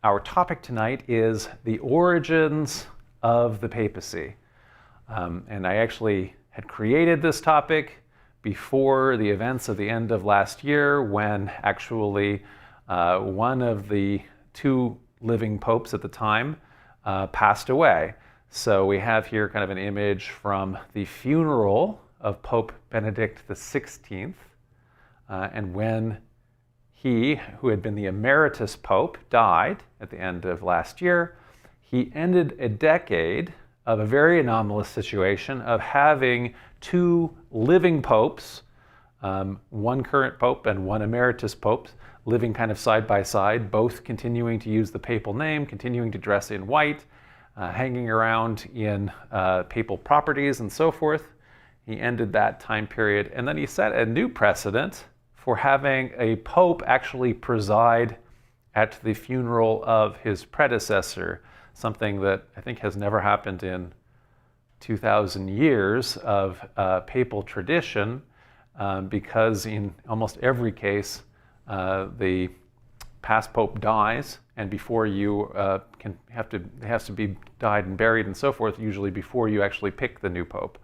Our topic tonight is the origins of the papacy. And I actually had created this topic before the events of the end of last year, when actually one of the two living popes at the time passed away. So we have here kind of an image from the funeral of Pope Benedict XVI. And when he, who had been the emeritus pope, died at the end of last year, he ended a decade of a very anomalous situation of having two living popes, one current pope and one emeritus pope, living kind of side by side, both continuing to use the papal name, continuing to dress in white, hanging around in papal properties and so forth. He ended that time period, and then he set a new precedent for having a pope actually preside at the funeral of his predecessor, something that I think has never happened in 2,000 years of papal tradition, because in almost every case, the past pope dies, and before you it has to be died and buried and so forth, usually before you actually pick the new pope.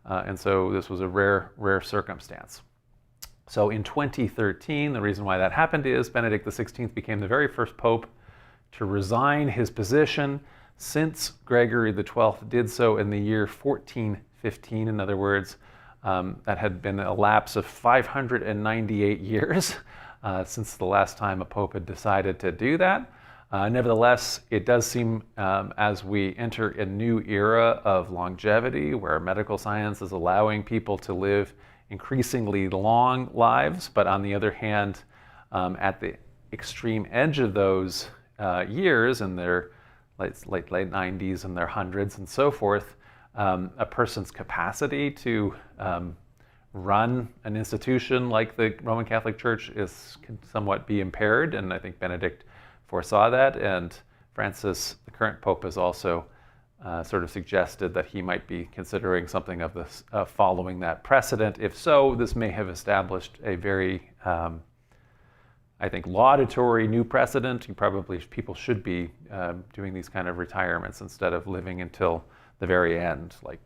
And so this was a rare circumstance. So in 2013, the reason why that happened is Benedict XVI became the very first pope to resign his position since Gregory XII did so in the year 1415. In other words, that had been a lapse of 598 years since the last time a pope had decided to do that. Nevertheless, it does seem as we enter a new era of longevity, where medical science is allowing people to live increasingly long lives, but on the other hand, at the extreme edge of those years, in their late 90s and their hundreds and so forth, a person's capacity to run an institution like the Roman Catholic Church can somewhat be impaired, and I think Benedict foresaw that, and Francis, the current pope, has also sort of suggested that he might be considering something of this, following that precedent. If so, this may have established a very, I think, laudatory new precedent. People should be doing these kind of retirements instead of living until the very end, like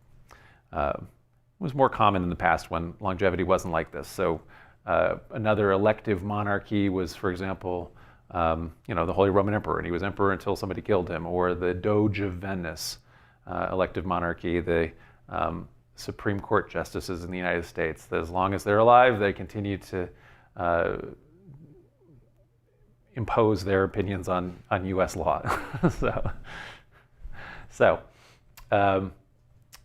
was more common in the past when longevity wasn't like this. So another elective monarchy was, for example, the Holy Roman Emperor, and he was emperor until somebody killed him, or the Doge of Venice, elective monarchy, the Supreme Court justices in the United States, that as long as they're alive, they continue to impose their opinions on U.S. law.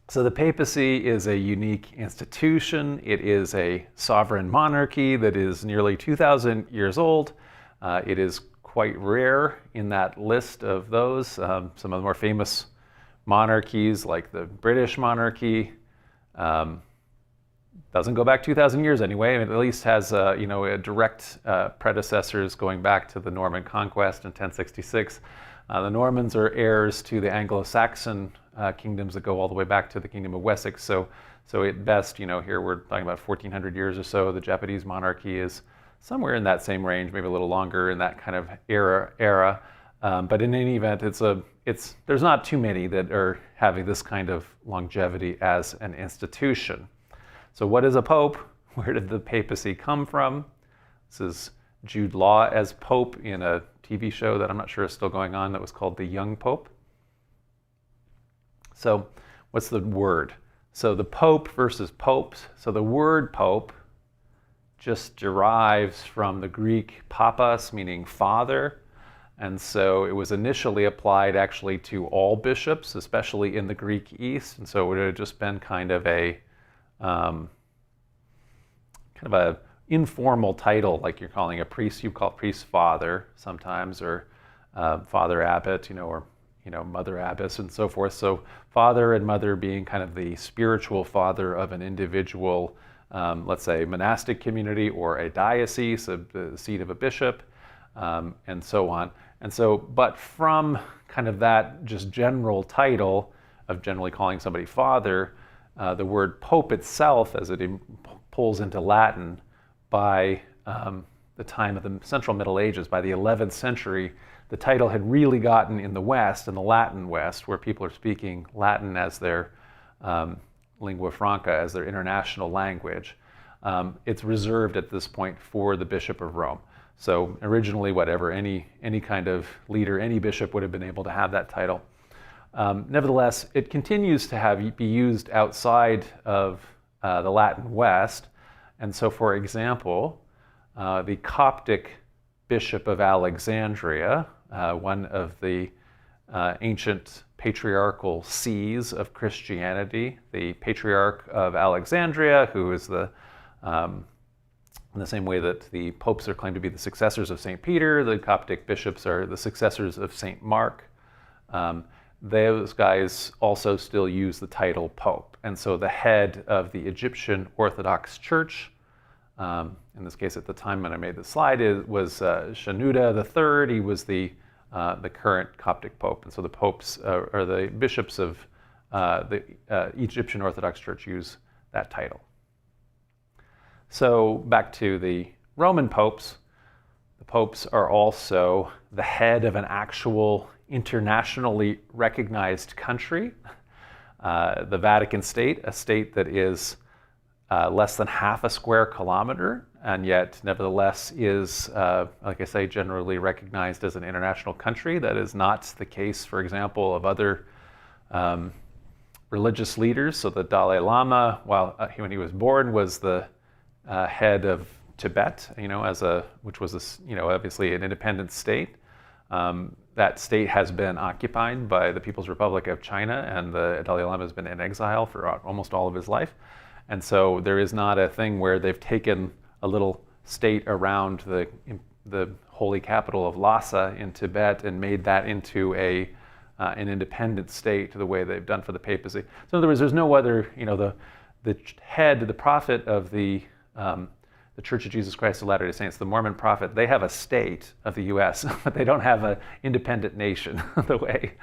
So the papacy is a unique institution. It is a sovereign monarchy that is nearly 2,000 years old. It is quite rare in that list of those. Some of the more famous monarchies, like the British monarchy, doesn't go back 2,000 years anyway. It at least has a direct predecessors going back to the Norman conquest in 1066. The Normans are heirs to the Anglo-Saxon kingdoms that go all the way back to the Kingdom of Wessex. So at best, here we're talking about 1,400 years or so. The Japanese monarchy is somewhere in that same range, maybe a little longer in that kind of era. But in any event, there's not too many that are having this kind of longevity as an institution. So what is a pope? Where did the papacy come from? This is Jude Law as pope in a TV show that I'm not sure is still going on that was called The Young Pope. So what's the word? So the pope versus popes. So the word pope just derives from the Greek papas, meaning father. And so it was initially applied actually to all bishops, especially in the Greek East. And so it would have just been kind of a informal title, like you're calling a priest. You call priest father sometimes, or father abbot, or mother abbess and so forth. So father and mother being kind of the spiritual father of an individual, let's say monastic community or a diocese, the seat of a bishop, and so on. And so, but from kind of that just general title of generally calling somebody father, the word pope itself, as it pulls into Latin by the time of the Central Middle Ages, by the 11th century, the title had really gotten in the West, in the Latin West, where people are speaking Latin as their lingua franca, as their international language. It's reserved at this point for the Bishop of Rome. So originally, any kind of leader, any bishop would have been able to have that title. Nevertheless, it continues to be used outside of the Latin West. And so, for example, the Coptic Bishop of Alexandria, one of the ancient patriarchal sees of Christianity, the Patriarch of Alexandria, who is in the same way that the popes are claimed to be the successors of St. Peter, the Coptic bishops are the successors of St. Mark. Those guys also still use the title Pope. And so the head of the Egyptian Orthodox Church, in this case at the time when I made the slide, was Shenouda III. He was the current Coptic Pope. And so the popes, or the bishops of the Egyptian Orthodox Church use that title. So back to the Roman popes. The popes are also the head of an actual internationally recognized country, the Vatican State, a state that is less than half a square kilometer, and yet nevertheless is, like I say, generally recognized as an international country. That is not the case, for example, of other religious leaders. So the Dalai Lama, when he was born, was the head of Tibet, which was obviously an independent state. That state has been occupied by the People's Republic of China, and the Dalai Lama has been in exile for almost all of his life. And so there is not a thing where they've taken a little state around the holy capital of Lhasa in Tibet and made that into an independent state the way they've done for the papacy. So in other words, there's no other, the head, the prophet of the Church of Jesus Christ of Latter-day Saints, the Mormon prophet, they have a state of the U.S., but they don't have an independent nation the way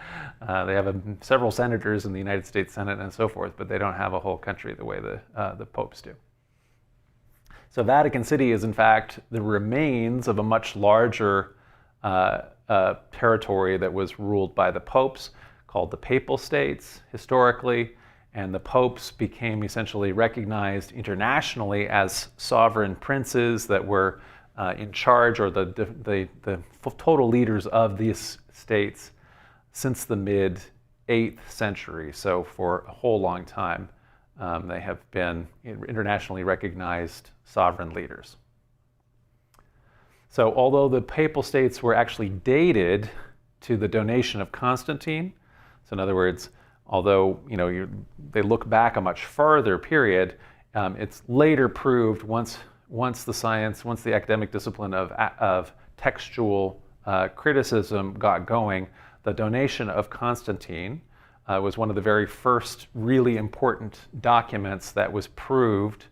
they have several senators in the United States Senate and so forth, but they don't have a whole country the way the popes do. So Vatican City is in fact the remains of a much larger territory that was ruled by the popes, called the Papal States historically. And the popes became essentially recognized internationally as sovereign princes that were in charge, or the total leaders of these states since the mid-8th century. So for a whole long time, they have been internationally recognized sovereign leaders. So although the Papal States were actually dated to the donation of Constantine, so in other words, although they look back a much farther period, it's later proved once the academic discipline of textual criticism got going, the donation of Constantine was one of the very first really important documents that was proved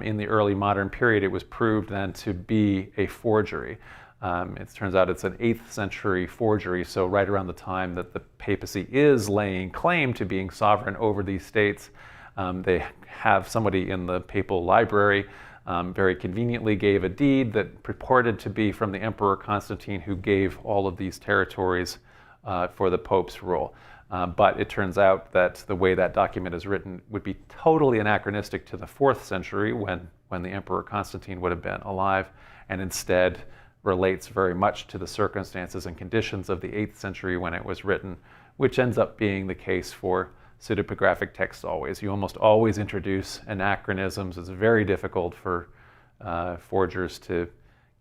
in the early modern period. It was proved then to be a forgery. It turns out it's an 8th century forgery, so right around the time that the papacy is laying claim to being sovereign over these states, they have somebody in the papal library very conveniently gave a deed that purported to be from the Emperor Constantine, who gave all of these territories for the Pope's rule. But it turns out that the way that document is written would be totally anachronistic to the 4th century when the Emperor Constantine would have been alive, and instead relates very much to the circumstances and conditions of the 8th century when it was written, which ends up being the case for pseudepigraphic texts always. You almost always introduce anachronisms. It's very difficult for forgers to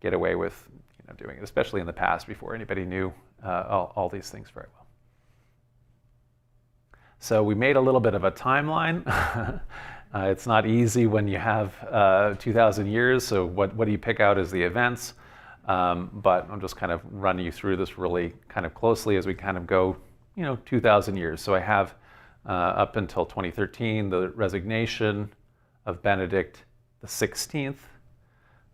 get away with doing it, especially in the past before anybody knew all these things very well. So we made a little bit of a timeline. It's not easy when you have 2,000 years, so what do you pick out as the events? But I'm just kind of running you through this really kind of closely as we kind of go, 2,000 years. So I have up until 2013, the resignation of Benedict XVI.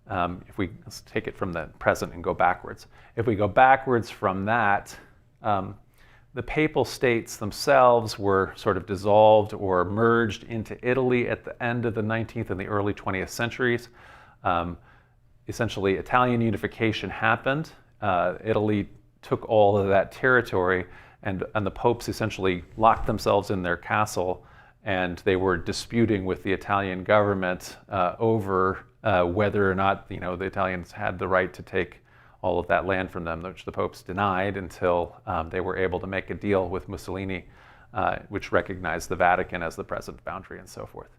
Let's take it from the present and go backwards. If we go backwards from that, the Papal States themselves were sort of dissolved or merged into Italy at the end of the 19th and the early 20th centuries. Essentially, Italian unification happened. Italy took all of that territory, and the popes essentially locked themselves in their castle, and they were disputing with the Italian government over whether or not the Italians had the right to take all of that land from them, which the popes denied until they were able to make a deal with Mussolini, which recognized the Vatican as the present boundary and so forth.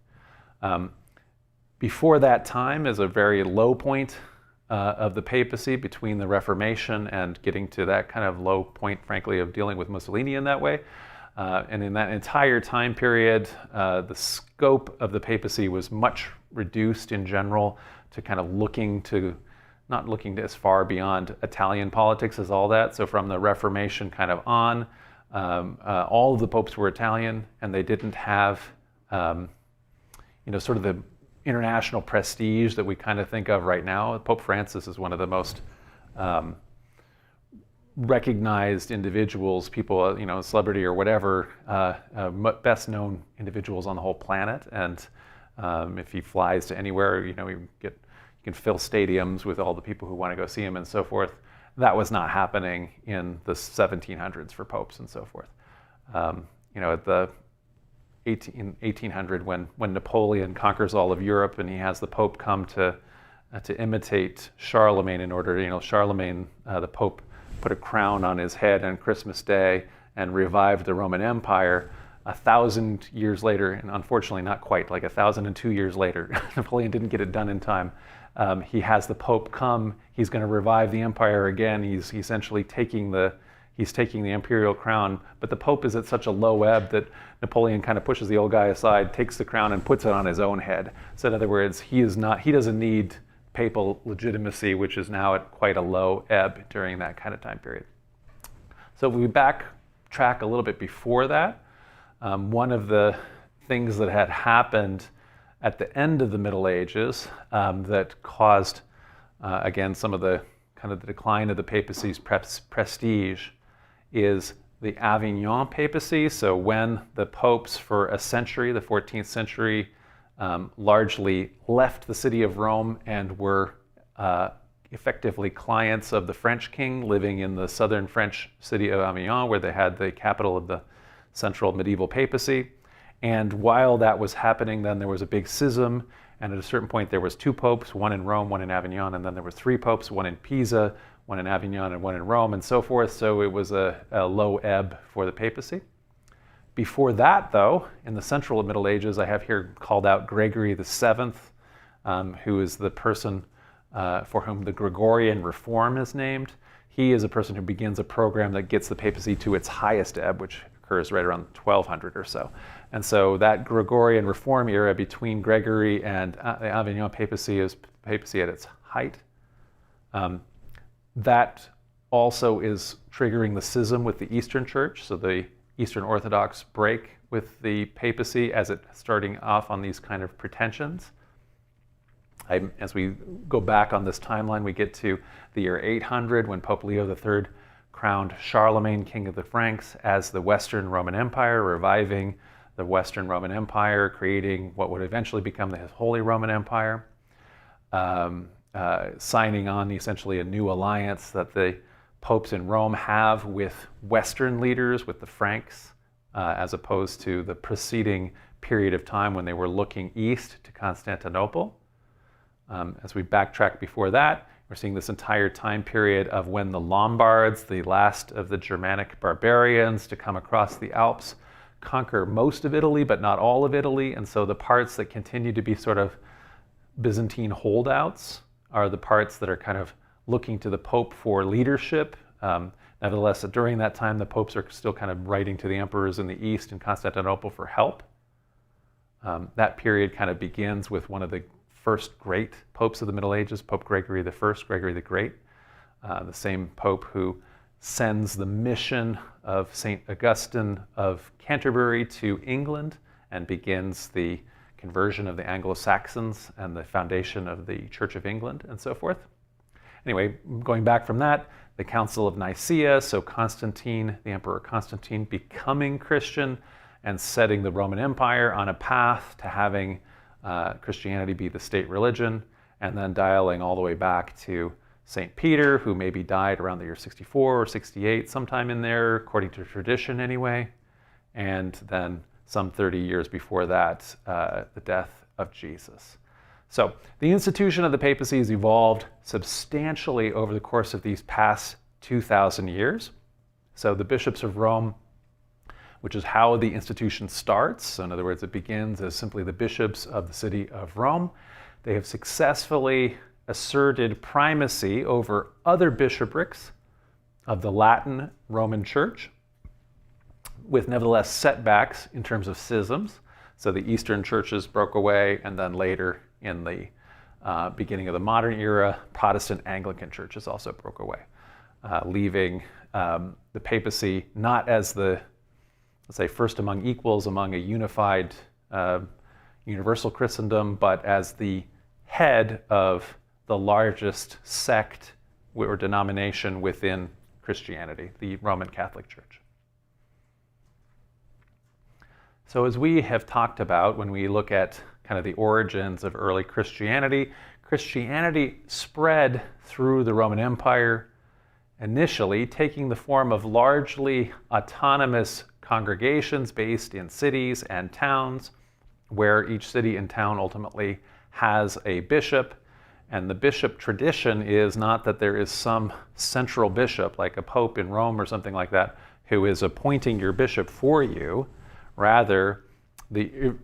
Before that time is a very low point of the papacy between the Reformation and getting to that kind of low point, frankly, of dealing with Mussolini in that way. And in that entire time period, the scope of the papacy was much reduced in general to kind of not looking as far beyond Italian politics as all that. So from the Reformation kind of on, all of the popes were Italian, and they didn't have, sort of the international prestige that we kind of think of right now. Pope Francis is one of the most recognized individuals, people, celebrity or whatever, best known individuals on the whole planet. And if he flies to anywhere, you can fill stadiums with all the people who want to go see him and so forth. That was not happening in the 1700s for popes and so forth. At the 1800, when Napoleon conquers all of Europe and he has the Pope come to imitate Charlemagne in order, Charlemagne, the Pope, put a crown on his head on Christmas Day and revived the Roman Empire. 1,000 years later, and unfortunately not quite, like 1,002 years later, Napoleon didn't get it done in time. He has the Pope come. He's going to revive the empire again. He's essentially taking the imperial crown, but the Pope is at such a low ebb that Napoleon kind of pushes the old guy aside, takes the crown, and puts it on his own head. So in other words, he doesn't need papal legitimacy, which is now at quite a low ebb during that kind of time period. So if we backtrack a little bit before that, one of the things that had happened at the end of the Middle Ages that caused, again, some of the kind of the decline of the papacy's prestige is the Avignon papacy. So when the popes for a century, the 14th century, largely left the city of Rome and were effectively clients of the French king living in the southern French city of Avignon, where they had the capital of the central medieval papacy. And while that was happening, then there was a big schism, and at a certain point there was two popes, one in Rome, one in Avignon, and then there were three popes, one in Pisa, one in Avignon, and one in Rome, and so forth. So it was a low ebb for the papacy. Before that, though, in the central Middle Ages, I have here called out Gregory VII, who is the person for whom the Gregorian reform is named. He is a person who begins a program that gets the papacy to its highest ebb, which occurs right around 1200 or so. And so that Gregorian reform era between Gregory and the Avignon papacy is papacy at its height. That also is triggering the schism with the Eastern Church. So the Eastern Orthodox break with the papacy as it starting off on these kind of pretensions. As we go back on this timeline, we get to the year 800 when Pope Leo III crowned Charlemagne, king of the Franks, as the Western Roman Empire, reviving the Western Roman Empire, creating what would eventually become the Holy Roman Empire, signing on essentially a new alliance that the popes in Rome have with Western leaders, with the Franks, as opposed to the preceding period of time when they were looking east to Constantinople. As we backtrack before that, we're seeing this entire time period of when the Lombards, the last of the Germanic barbarians to come across the Alps, conquer most of Italy, but not all of Italy. And so the parts that continue to be sort of Byzantine holdouts are the parts that are kind of looking to the Pope for leadership. Nevertheless, during that time, the popes are still kind of writing to the emperors in the East and Constantinople for help. That period kind of begins with one of the first great popes of the Middle Ages, Pope Gregory I, Gregory the Great, the same pope who sends the mission of St. Augustine of Canterbury to England and begins the conversion of the Anglo-Saxons and the foundation of the Church of England and so forth. Anyway, going back from that, the Council of Nicaea, so Constantine, the Emperor Constantine, becoming Christian and setting the Roman Empire on a path to having Christianity be the state religion, and then dialing all the way back to St. Peter, who maybe died around the year 64 or 68, sometime in there, according to tradition anyway. And then some 30 years before that, the death of Jesus. So the institution of the papacy has evolved substantially over the course of these past 2,000 years. So the bishops of Rome, which is how the institution starts. So in other words, it begins as simply the bishops of the city of Rome. They have successfully asserted primacy over other bishoprics of the Latin Roman Church, with nevertheless setbacks in terms of schisms. So the Eastern churches broke away, and then later in the beginning of the modern era, Protestant Anglican churches also broke away, leaving the papacy not as the, let's say, first among equals among a unified universal Christendom, but as the head of the largest sect or denomination within Christianity, the Roman Catholic Church. So as we have talked about when we look at kind of the origins of early Christianity, Christianity spread through the Roman Empire, initially taking the form of largely autonomous congregations based in cities and towns, where each city and town ultimately has a bishop. And the bishop tradition is not that there is some central bishop, like a pope in Rome or something like that, who is appointing your bishop for you. Rather,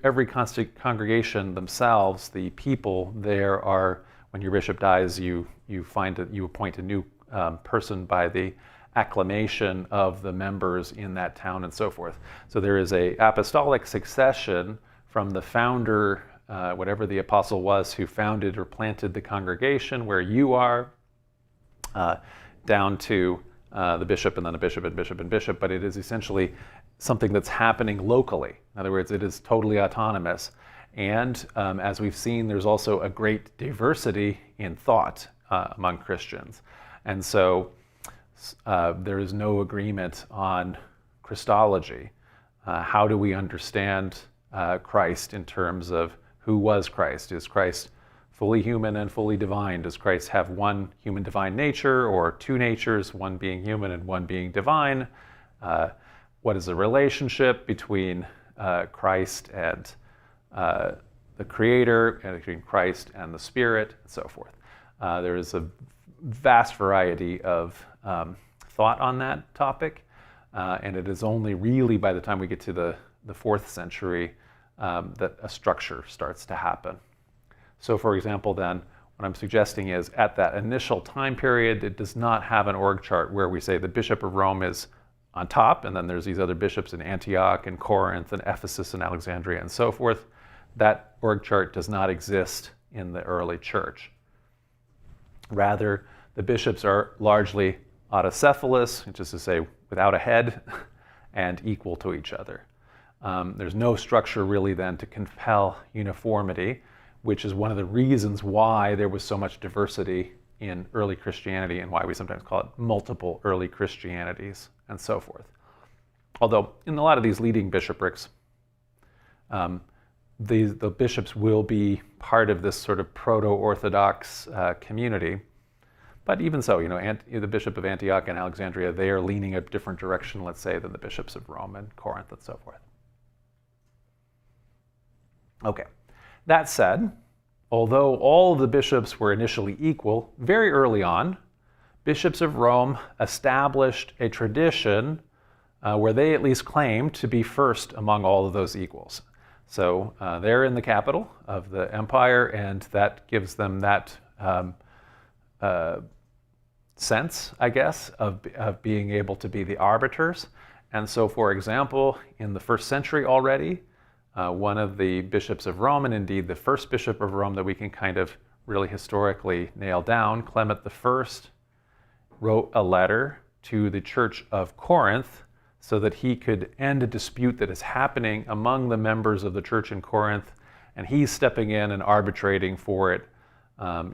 every congregation themselves, the people there are, when your bishop dies, you appoint a new person by the acclamation of the members in that town and so forth. So there is a apostolic succession from the founder, whatever the apostle was who founded or planted the congregation where you are, down to the bishop and then a bishop and bishop and bishop, but it is essentially something that's happening locally. In other words, it is totally autonomous. And as we've seen, there's also a great diversity in thought among Christians. And so there is no agreement on Christology. How do we understand Christ in terms of who was Christ? Is Christ fully human and fully divine? Does Christ have one human divine nature or two natures, one being human and one being divine? What is the relationship between Christ and the Creator, and between Christ and the Spirit, and so forth? There is a vast variety of thought on that topic, and it is only really by the time we get to the 4th century that a structure starts to happen. So for example then, what I'm suggesting is at that initial time period, it does not have an org chart where we say the Bishop of Rome is on top, and then there's these other bishops in Antioch and Corinth and Ephesus and Alexandria and so forth. That org chart does not exist in the early church. Rather, the bishops are largely autocephalous, which is to say without a head, and equal to each other. There's no structure really then to compel uniformity, which is one of the reasons why there was so much diversity in early Christianity and why we sometimes call it multiple early Christianities and so forth. Although in a lot of these leading bishoprics, the bishops will be part of this sort of proto-Orthodox community. But even so, the Bishop of Antioch and Alexandria, they are leaning a different direction, let's say, than the bishops of Rome and Corinth and so forth. Okay, that said, although all of the bishops were initially equal, very early on, bishops of Rome established a tradition where they at least claimed to be first among all of those equals. So they're in the capital of the empire, and that gives them that sense, I guess, of being able to be the arbiters. And so, for example, in the 1st century already, one of the bishops of Rome, and indeed the first bishop of Rome that we can kind of really historically nail down, Clement I, wrote a letter to the Church of Corinth so that he could end a dispute that is happening among the members of the church in Corinth, and he's stepping in and arbitrating for it,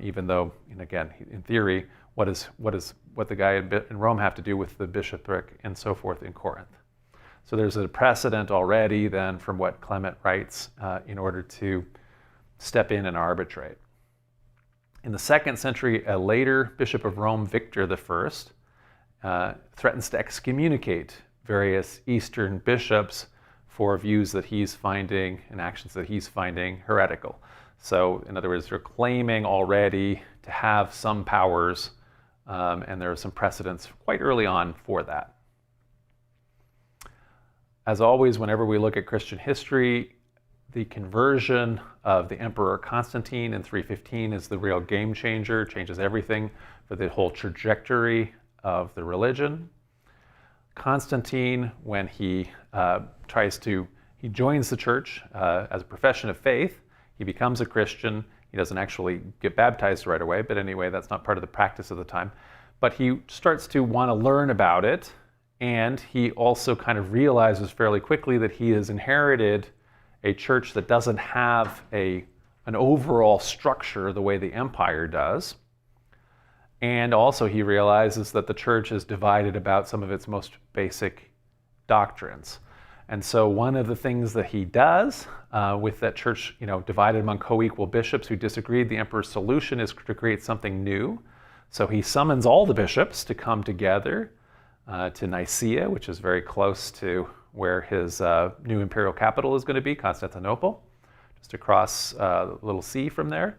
even though, and again, in theory, what the guy in Rome have to do with the bishopric and so forth in Corinth? So there's a precedent already then from what Clement writes in order to step in and arbitrate. In the 2nd century, a later Bishop of Rome, Victor I, threatens to excommunicate various Eastern bishops for views that he's finding and actions that he's finding heretical. So, in other words, they're claiming already to have some powers, and there are some precedents quite early on for that. As always, whenever we look at Christian history, the conversion of the Emperor Constantine in 315 is the real game changer, changes everything for the whole trajectory of the religion. Constantine, when he joins the church as a profession of faith, he becomes a Christian. He doesn't actually get baptized right away, but anyway, that's not part of the practice of the time. But he starts to want to learn about it, and he also kind of realizes fairly quickly that he has inherited a church that doesn't have an overall structure the way the empire does. And also he realizes that the church is divided about some of its most basic doctrines. And so one of the things that he does with that church, divided among co-equal bishops who disagreed, the emperor's solution is to create something new. So he summons all the bishops to come together to Nicaea, which is very close to where his new imperial capital is going to be, Constantinople, just across the little sea from there.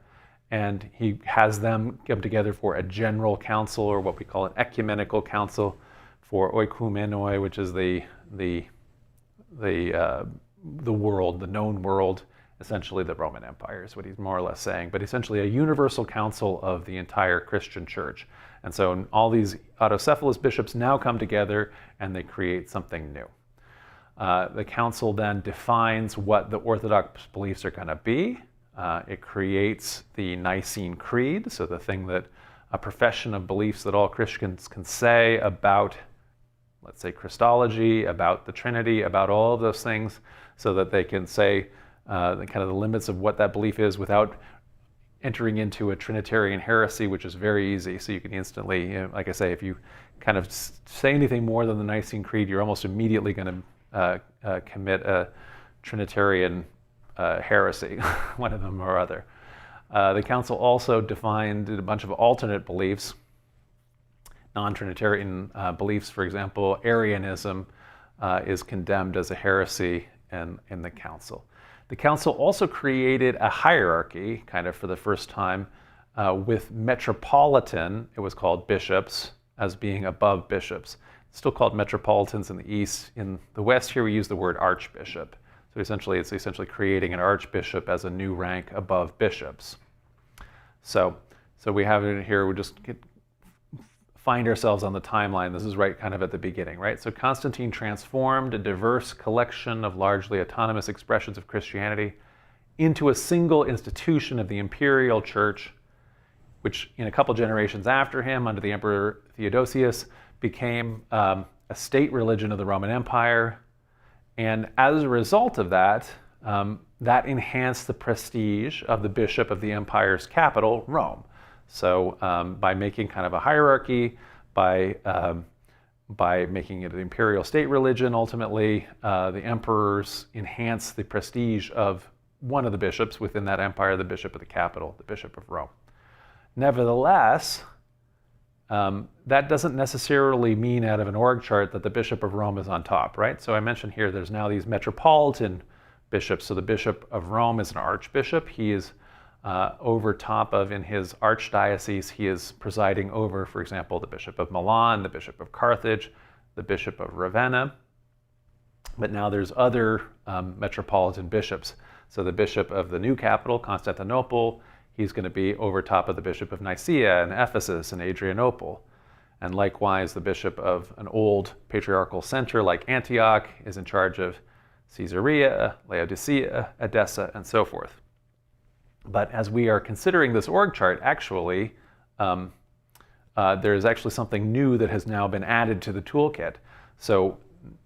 And he has them come together for a general council, or what we call an ecumenical council, for oikoumενoi, which is the world, the known world, essentially the Roman Empire is what he's more or less saying, but essentially a universal council of the entire Christian church. And so all these autocephalous bishops now come together and they create something new. The council then defines what the Orthodox beliefs are going to be. It creates the Nicene Creed, so the thing that a profession of beliefs that all Christians can say about, let's say, Christology, about the Trinity, about all of those things, so that they can say the limits of what that belief is without entering into a Trinitarian heresy, which is very easy. So you can instantly, like I say, if you kind of say anything more than the Nicene Creed, you're almost immediately going to commit a Trinitarian heresy, one of them or other. The council also defined a bunch of alternate beliefs, non-Trinitarian beliefs. For example, Arianism is condemned as a heresy in the council. The council also created a hierarchy, kind of for the first time, with metropolitan, it was called bishops, as being above bishops. Still called metropolitans in the East. In the West here we use the word archbishop. So it's essentially creating an archbishop as a new rank above bishops. So we have it here, we just find ourselves on the timeline. This is right kind of at the beginning, right? So Constantine transformed a diverse collection of largely autonomous expressions of Christianity into a single institution of the imperial church, which in a couple generations after him, under the Emperor Theodosius, became a state religion of the Roman Empire. And as a result of that, that enhanced the prestige of the bishop of the empire's capital, Rome. So by making kind of a hierarchy, by making it an imperial state religion, ultimately, the emperors enhanced the prestige of one of the bishops within that empire, the bishop of the capital, the Bishop of Rome. Nevertheless, that doesn't necessarily mean out of an org chart that the Bishop of Rome is on top, right? So I mentioned here there's now these metropolitan bishops. So the Bishop of Rome is an archbishop. He is over top of, in his archdiocese, he is presiding over, for example, the Bishop of Milan, the Bishop of Carthage, the Bishop of Ravenna. But now there's other metropolitan bishops. So the Bishop of the new capital, Constantinople, he's going to be over top of the Bishop of Nicaea and Ephesus and Adrianople. And likewise, the bishop of an old patriarchal center like Antioch is in charge of Caesarea, Laodicea, Edessa, and so forth. But as we are considering this org chart, actually, there is actually something new that has now been added to the toolkit. So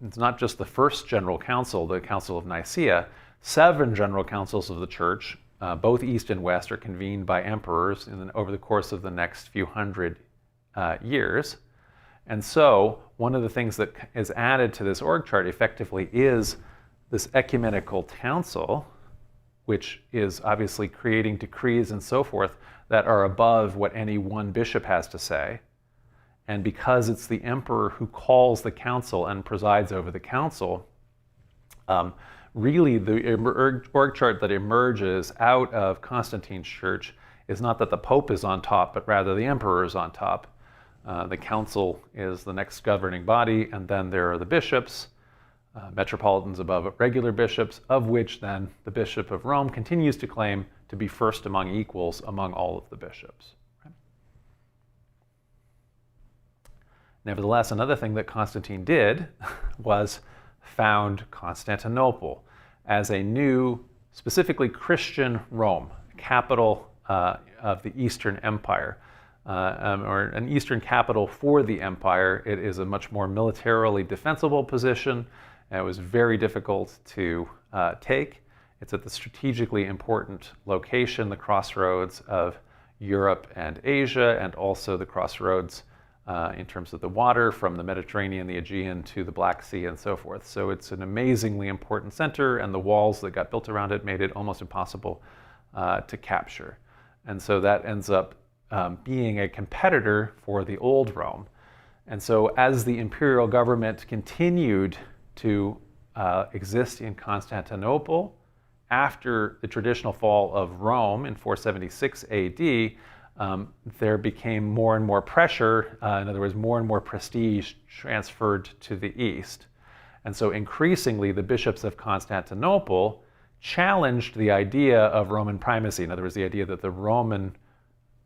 it's not just the first general council, the Council of Nicaea. 7 general councils of the church, both East and West, are convened by emperors over the course of the next few hundred years. And so one of the things that is added to this org chart effectively is this ecumenical council, which is obviously creating decrees and so forth that are above what any one bishop has to say. And because it's the emperor who calls the council and presides over the council, really the org chart that emerges out of Constantine's church is not that the Pope is on top, but rather the emperor is on top. The council is the next governing body, and then there are the bishops, metropolitans above regular bishops, of which then the Bishop of Rome continues to claim to be first among equals among all of the bishops. Nevertheless, another thing that Constantine did was found Constantinople as a new, specifically Christian Rome, capital of the Eastern Empire, or an Eastern capital for the empire. It is a much more militarily defensible position, and it was very difficult to take. It's at the strategically important location, the crossroads of Europe and Asia, and also the crossroads in terms of the water from the Mediterranean, the Aegean to the Black Sea and so forth. So it's an amazingly important center, and the walls that got built around it made it almost impossible to capture. And so that ends up being a competitor for the old Rome. And so as the imperial government continued to exist in Constantinople after the traditional fall of Rome in 476 AD, there became more and more pressure, in other words, more and more prestige transferred to the east. And so increasingly, the bishops of Constantinople challenged the idea of Roman primacy. In other words, the idea that the Roman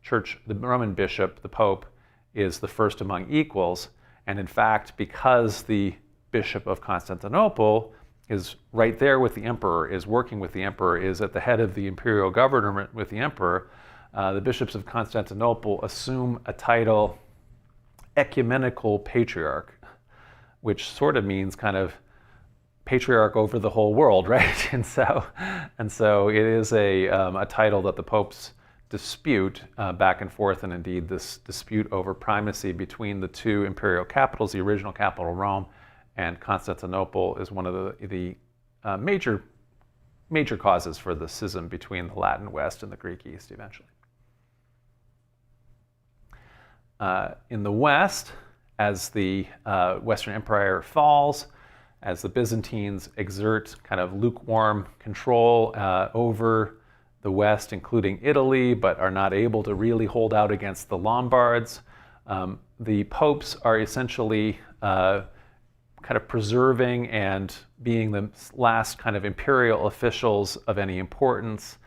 church, the Roman bishop, the Pope, is the first among equals. And in fact, because the Bishop of Constantinople is right there with the emperor, is working with the emperor, is at the head of the imperial government with the emperor, the bishops of Constantinople assume a title, ecumenical patriarch, which sort of means kind of patriarch over the whole world, right? And so it is a title that the popes dispute back and forth, and indeed this dispute over primacy between the two imperial capitals, the original capital Rome and Constantinople, is one of the major causes for the schism between the Latin West and the Greek East eventually. In the West, as the Western Empire falls, as the Byzantines exert kind of lukewarm control over the West, including Italy, but are not able to really hold out against the Lombards, the popes are essentially kind of preserving and being the last kind of imperial officials of any importance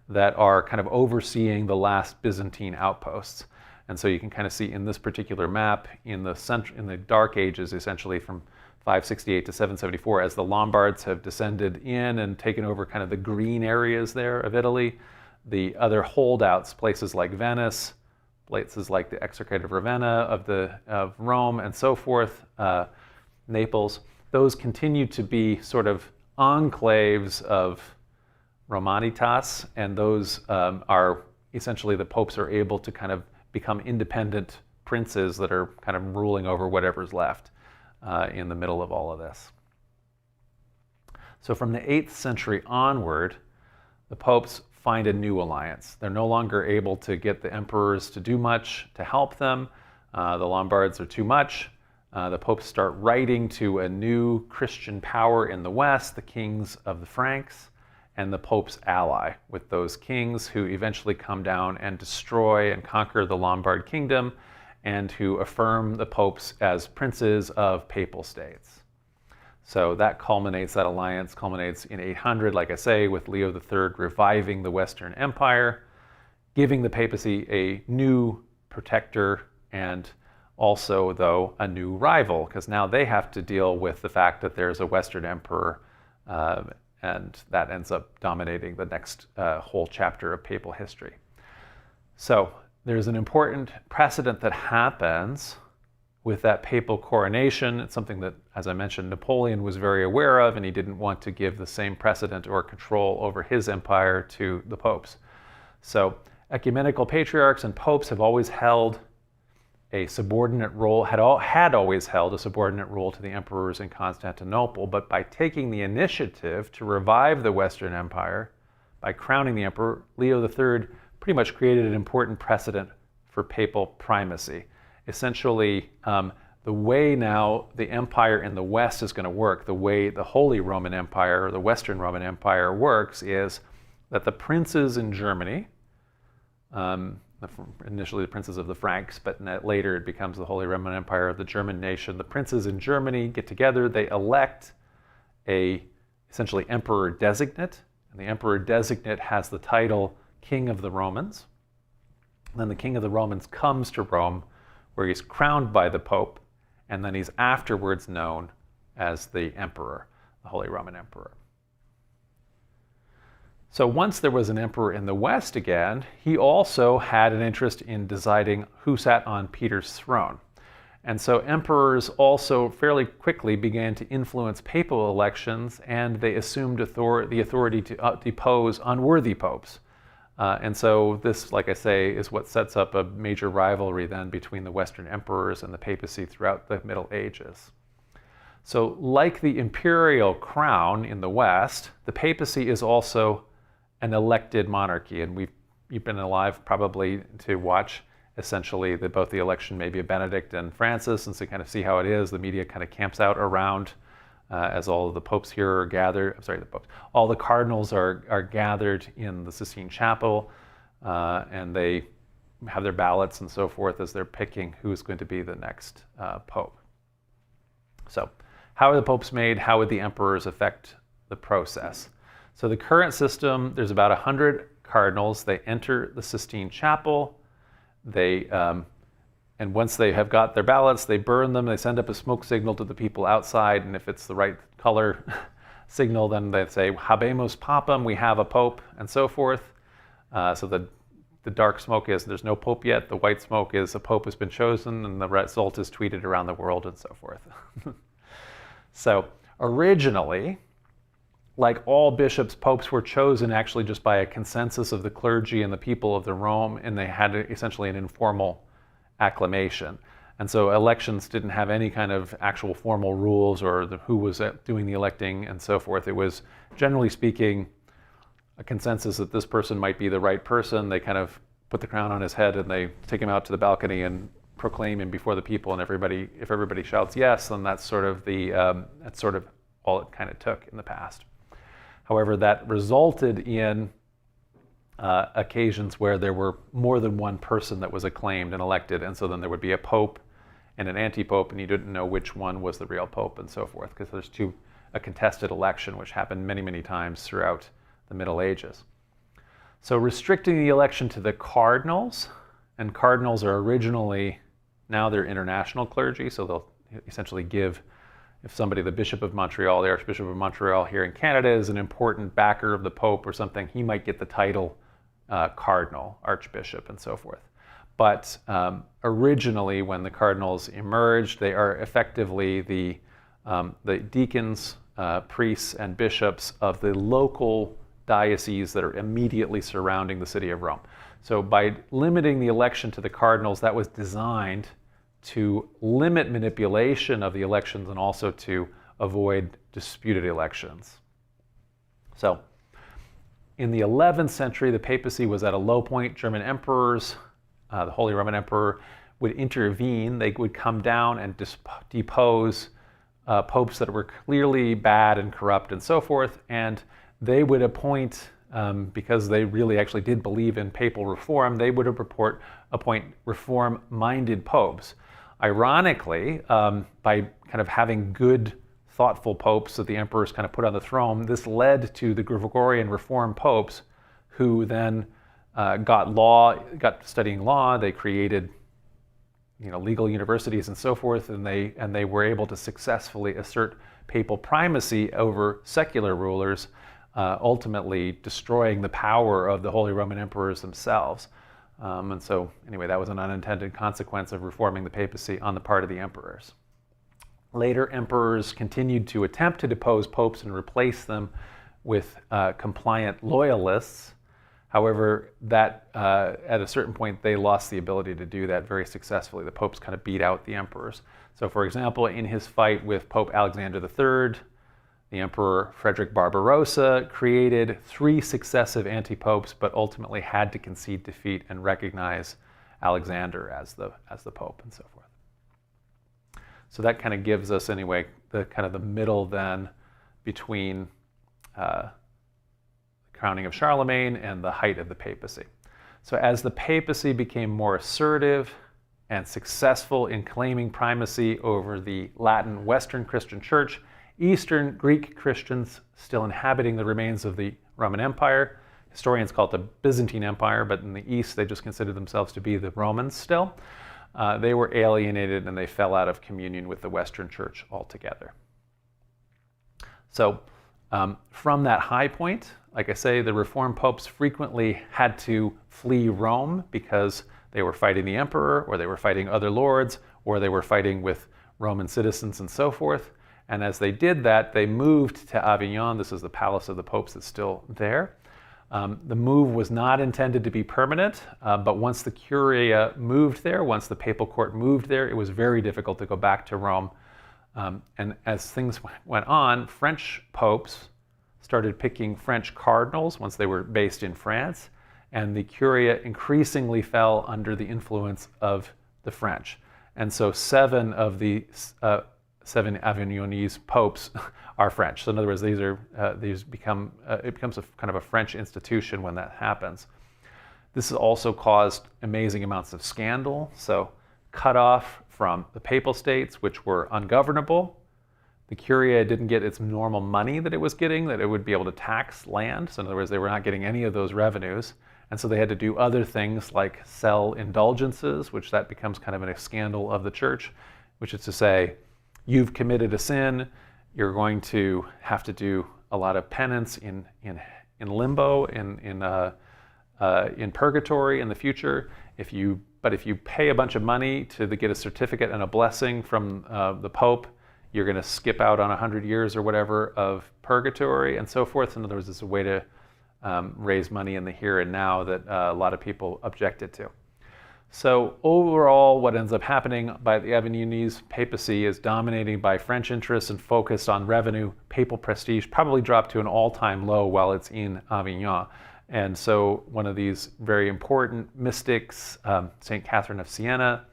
that are kind of overseeing the last Byzantine outposts. And so you can kind of see in this particular map, in the Dark Ages, essentially from 568 to 774, as the Lombards have descended in and taken over kind of the green areas there of Italy, the other holdouts, places like Venice, places like the Exarchate of Ravenna of Rome and so forth, Naples, those continue to be sort of enclaves of Romanitas, and those are essentially the popes are able to kind of become independent princes that are kind of ruling over whatever's left in the middle of all of this. So from the 8th century onward, the popes find a new alliance. They're no longer able to get the emperors to do much to help them. The Lombards are too much. The popes start writing to a new Christian power in the West, the kings of the Franks, and the Pope's ally with those kings who eventually come down and destroy and conquer the Lombard kingdom, and who affirm the popes as princes of papal states. So that alliance culminates in 800, like I say, with Leo III reviving the Western Empire, giving the papacy a new protector and also, though, a new rival, because now they have to deal with the fact that there's a Western emperor, and that ends up dominating the next whole chapter of papal history. So there's an important precedent that happens with that papal coronation. It's something that, as I mentioned, Napoleon was very aware of, and he didn't want to give the same precedent or control over his empire to the popes. So ecumenical patriarchs and popes have always held a subordinate role, had always held a subordinate role to the emperors in Constantinople, but by taking the initiative to revive the Western Empire, by crowning the emperor, Leo III pretty much created an important precedent for papal primacy. Essentially, the way now the empire in the West is going to work, the way the Holy Roman Empire or the Western Roman Empire works, is that the princes in Germany, initially the princes of the Franks, but later it becomes the Holy Roman Empire of the German nation. The princes in Germany get together, they elect a essentially emperor designate, and the emperor designate has the title King of the Romans. And then the King of the Romans comes to Rome, where he's crowned by the Pope, and then he's afterwards known as the Emperor, the Holy Roman Emperor. So once there was an emperor in the West again, he also had an interest in deciding who sat on Peter's throne. And so emperors also fairly quickly began to influence papal elections, and they assumed the authority to depose unworthy popes. And so this, like I say, is what sets up a major rivalry then between the Western emperors and the papacy throughout the Middle Ages. So like the imperial crown in the West, the papacy is also an elected monarchy, and you've been alive probably to watch essentially both the election maybe of Benedict and Francis, and so kind of see how it is. The media kind of camps out around as all of the popes here are gathered. I'm sorry, all the cardinals are gathered in the Sistine Chapel, and they have their ballots and so forth as they're picking who's going to be the next pope. So how are the popes made? How would the emperors affect the process? So the current system, there's about 100 cardinals. They enter the Sistine Chapel. And once they have got their ballots, they burn them. They send up a smoke signal to the people outside. And if it's the right color signal, then they say, Habemus Papam, we have a pope, and so forth. So the dark smoke is there's no pope yet. The white smoke is a pope has been chosen, and the result is tweeted around the world and so forth. So originally, like all bishops, popes were chosen actually just by a consensus of the clergy and the people of the Rome, and they had essentially an informal acclamation. And so elections didn't have any kind of actual formal rules or who was doing the electing and so forth. It was, generally speaking, a consensus that this person might be the right person. They kind of put the crown on his head and they take him out to the balcony and proclaim him before the people, and if everybody shouts yes, then that's sort of all it kind of took in the past. However, that resulted in occasions where there were more than one person that was acclaimed and elected, and so then there would be a pope and an anti-pope, and you didn't know which one was the real pope and so forth, because there's a contested election, which happened many, many times throughout the Middle Ages. So restricting the election to the cardinals, and cardinals are originally, now they're international clergy, so they'll essentially give, if somebody, the Bishop of Montreal, the Archbishop of Montreal here in Canada is an important backer of the Pope or something, he might get the title Cardinal, Archbishop, and so forth. But originally, when the cardinals emerged, they are effectively the deacons, priests, and bishops of the local dioceses that are immediately surrounding the city of Rome. So by limiting the election to the cardinals, that was designed to limit manipulation of the elections and also to avoid disputed elections. So in the 11th century, the papacy was at a low point. German emperors, the Holy Roman Emperor, would intervene. They would come down and depose popes that were clearly bad and corrupt and so forth, and they would appoint, because they really actually did believe in papal reform, they would appoint reform-minded popes. Ironically, by kind of having good, thoughtful popes that the emperors kind of put on the throne, this led to the Gregorian reform popes, who then got studying law. They created, legal universities and so forth, and they were able to successfully assert papal primacy over secular rulers, ultimately destroying the power of the Holy Roman Emperors themselves. And so, anyway, that was an unintended consequence of reforming the papacy on the part of the emperors. Later, emperors continued to attempt to depose popes and replace them with compliant loyalists. However, that at a certain point, they lost the ability to do that very successfully. The popes kind of beat out the emperors. So, for example, in his fight with Pope Alexander III, the Emperor Frederick Barbarossa created 3 successive anti-popes, but ultimately had to concede defeat and recognize Alexander as the Pope and so forth. So that kind of gives us, anyway, the kind of the middle then between the crowning of Charlemagne and the height of the papacy. So as the papacy became more assertive and successful in claiming primacy over the Latin Western Christian Church, Eastern Greek Christians still inhabiting the remains of the Roman Empire. Historians call it the Byzantine Empire, but in the East they just considered themselves to be the Romans still. They were alienated and they fell out of communion with the Western Church altogether. So from that high point, like I say, the Reformed popes frequently had to flee Rome because they were fighting the emperor, or they were fighting other lords, or they were fighting with Roman citizens and so forth. And as they did that, they moved to Avignon. This is the palace of the popes that's still there. The move was not intended to be permanent, but once the Curia moved there, once the papal court moved there, it was very difficult to go back to Rome. And as things went on, French popes started picking French cardinals once they were based in France, and the Curia increasingly fell under the influence of the French. And so 7 of the 7 Avignonese popes are French. So in other words, it becomes a kind of a French institution when that happens. This has also caused amazing amounts of scandal. So cut off from the Papal States, which were ungovernable. The Curia didn't get its normal money that it was getting, that it would be able to tax land. So in other words, they were not getting any of those revenues. And so they had to do other things like sell indulgences, which that becomes kind of a scandal of the church, which is to say, you've committed a sin, you're going to have to do a lot of penance in limbo, in purgatory in the future. But if you pay a bunch of money to get a certificate and a blessing from the Pope, you're going to skip out on 100 years or whatever of purgatory and so forth. In other words, it's a way to raise money in the here and now that a lot of people objected to. So overall, what ends up happening by the Avignonese papacy is dominating by French interests and focused on revenue. Papal prestige probably dropped to an all-time low while it's in Avignon. And so one of these very important mystics, St. Catherine of Siena,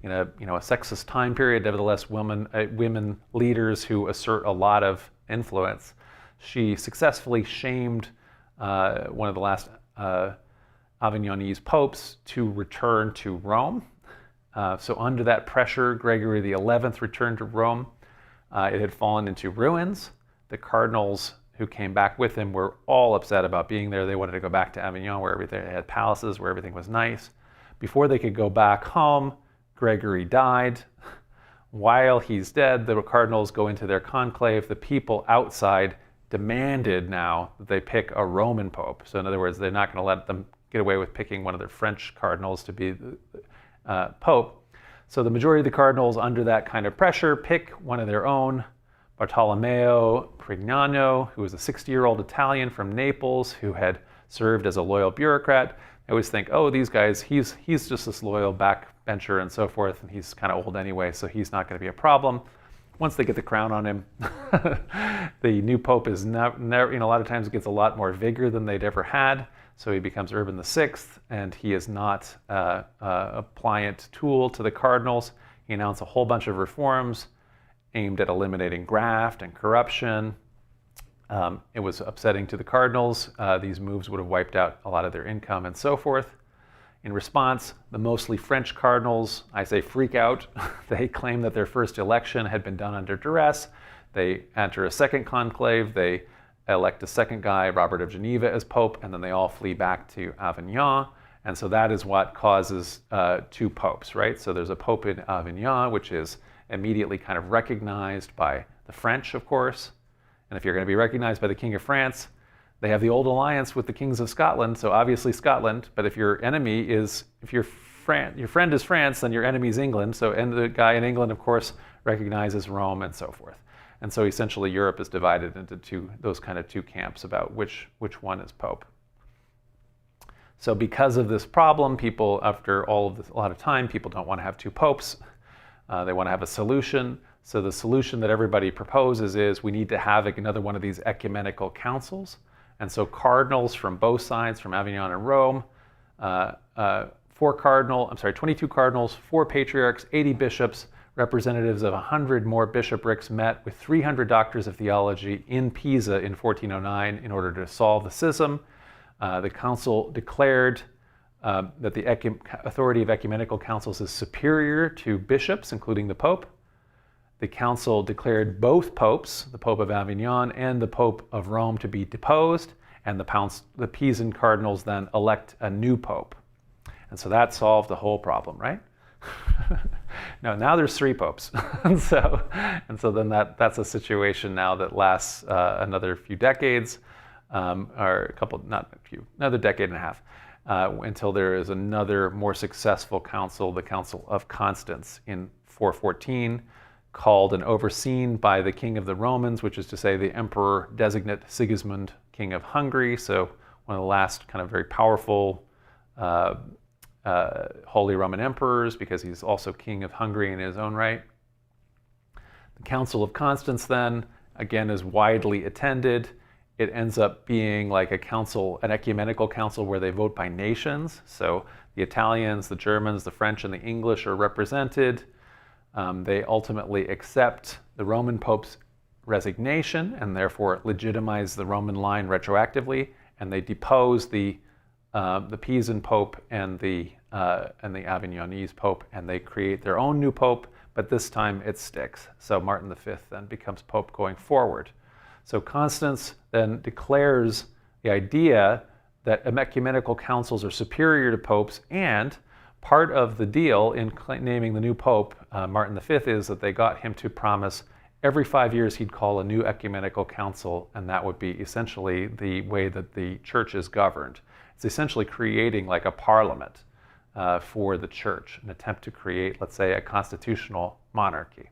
in a sexist time period, nevertheless women leaders who assert a lot of influence, she successfully shamed one of the last Avignonese popes to return to Rome. So under that pressure, Gregory XI returned to Rome. It had fallen into ruins. The cardinals who came back with him were all upset about being there. They wanted to go back to Avignon, where they had palaces, where everything was nice. Before they could go back home, Gregory died. While he's dead, the cardinals go into their conclave. The people outside demanded now that they pick a Roman pope. So in other words, they're not going to let them get away with picking one of their French cardinals to be the pope. So the majority of the cardinals, under that kind of pressure, pick one of their own, Bartolomeo Prignano, who was a 60-year-old Italian from Naples who had served as a loyal bureaucrat. I always think, oh, these guys, he's just this loyal backbencher and so forth, and he's kind of old anyway, so he's not going to be a problem. Once they get the crown on him, the new pope is never, a lot of times gets a lot more vigor than they'd ever had. So he becomes Urban VI, and he is not a pliant tool to the cardinals. He announced a whole bunch of reforms aimed at eliminating graft and corruption. It was upsetting to the cardinals. These moves would have wiped out a lot of their income and so forth. In response, the mostly French cardinals, I say, freak out. They claim that their first election had been done under duress. They enter a second conclave. They elect a second guy, Robert of Geneva, as pope, and then they all flee back to Avignon. And so that is what causes 2 popes, right? So there's a pope in Avignon, which is immediately kind of recognized by the French, of course. And if you're going to be recognized by the King of France, they have the old alliance with the kings of Scotland, so obviously Scotland. But if your enemy is, if your friend is France, then your enemy is England. So, and the guy in England, of course, recognizes Rome and so forth. And so essentially Europe is divided into those kind of 2 camps about which one is pope. So because of this problem, people, after all of this, a lot of time, people don't want to have 2 popes. They want to have a solution. So the solution that everybody proposes is we need to have another one of these ecumenical councils. And so cardinals from both sides, from Avignon and Rome, 22 cardinals, 4 patriarchs, 80 bishops, representatives of 100 more bishoprics met with 300 doctors of theology in Pisa in 1409 in order to solve the schism. The council declared that the authority of ecumenical councils is superior to bishops, including the Pope. The council declared both popes, the Pope of Avignon and the Pope of Rome, to be deposed, and the Pisan cardinals then elect a new pope. And so that solved the whole problem, right? No, now there's 3 popes. and so then that's a situation now that lasts another few decades, or another decade and a half, until there is another more successful council, the Council of Constance in 414, called and overseen by the King of the Romans, which is to say the Emperor Designate Sigismund, King of Hungary, so one of the last kind of very powerful Holy Roman Emperors, because he's also King of Hungary in his own right. The Council of Constance then, again, is widely attended. It ends up being like a council, an ecumenical council where they vote by nations. So the Italians, the Germans, the French, and the English are represented. They ultimately accept the Roman Pope's resignation and therefore legitimize the Roman line retroactively, and they depose the Pisan Pope and the Avignonese Pope, and they create their own new Pope, but this time it sticks. So Martin V then becomes Pope going forward. So Constance then declares the idea that ecumenical councils are superior to popes, and part of the deal in naming the new Pope, Martin V, is that they got him to promise every 5 years he'd call a new ecumenical council, and that would be essentially the way that the church is governed. It's essentially creating like a parliament for the church, an attempt to create, let's say, a constitutional monarchy.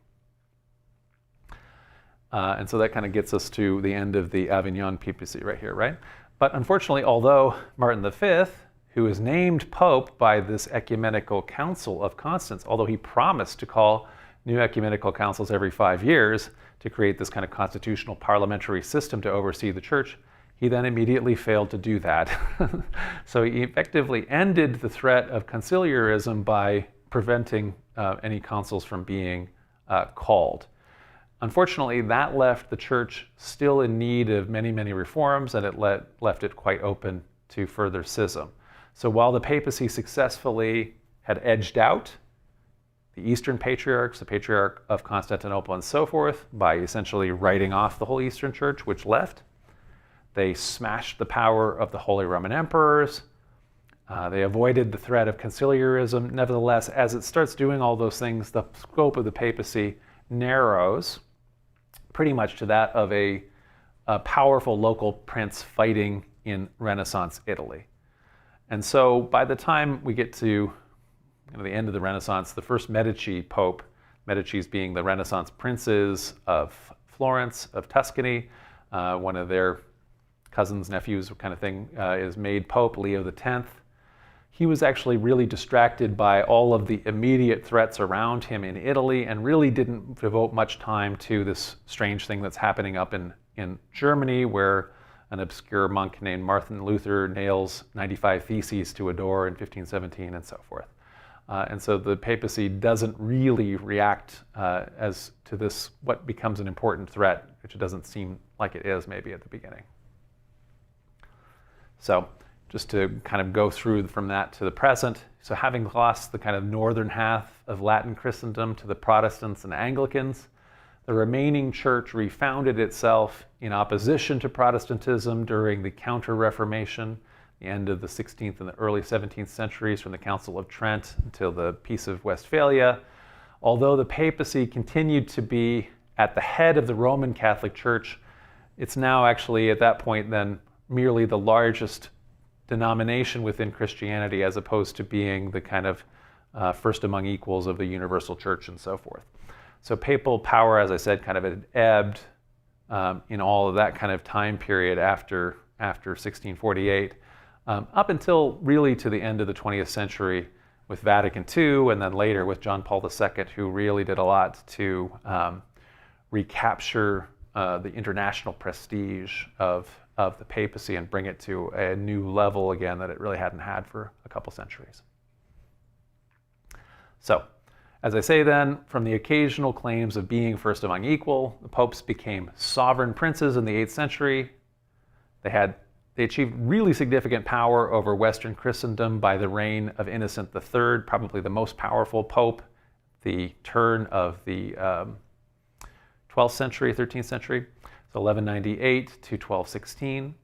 And so that kind of gets us to the end of the Avignon papacy right here, right? But unfortunately, although Martin V, who is named Pope by this ecumenical council of Constance, although he promised to call new ecumenical councils every 5 years to create this kind of constitutional parliamentary system to oversee the church, he then immediately failed to do that. So he effectively ended the threat of conciliarism by preventing any councils from being called. Unfortunately, that left the church still in need of many, many reforms, and it left it quite open to further schism. So while the papacy successfully had edged out the Eastern patriarchs, the Patriarch of Constantinople and so forth, by essentially writing off the whole Eastern Church, which left, they smashed the power of the Holy Roman Emperors. They avoided the threat of conciliarism. Nevertheless, as it starts doing all those things, the scope of the papacy narrows pretty much to that of a powerful local prince fighting in Renaissance Italy. And so by the time we get to the end of the Renaissance, the first Medici Pope, Medici's being the Renaissance princes of Florence, of Tuscany, one of their cousins, nephews kind of thing, is made Pope, Leo X. He was actually really distracted by all of the immediate threats around him in Italy and really didn't devote much time to this strange thing that's happening up in Germany, where an obscure monk named Martin Luther nails 95 theses to a door in 1517 and so forth. And so the papacy doesn't really react as to this, what becomes an important threat, which it doesn't seem like it is maybe at the beginning. So just to kind of go through from that to the present. So having lost the kind of northern half of Latin Christendom to the Protestants and Anglicans, the remaining church refounded itself in opposition to Protestantism during the Counter-Reformation, the end of the 16th and the early 17th centuries, from the Council of Trent until the Peace of Westphalia. Although the papacy continued to be at the head of the Roman Catholic Church, it's now actually at that point then merely the largest denomination within Christianity, as opposed to being the kind of first among equals of the universal church and so forth. So papal power, as I said, kind of had ebbed in all of that kind of time period after 1648, up until really to the end of the 20th century, with Vatican II, and then later with John Paul II, who really did a lot to recapture the international prestige of the papacy and bring it to a new level again that it really hadn't had for a couple centuries. So, as I say then, from the occasional claims of being first among equal, the popes became sovereign princes in the 8th century. They achieved really significant power over Western Christendom by the reign of Innocent III, probably the most powerful pope, the turn of the 12th century, 13th century, so 1198 to 1216.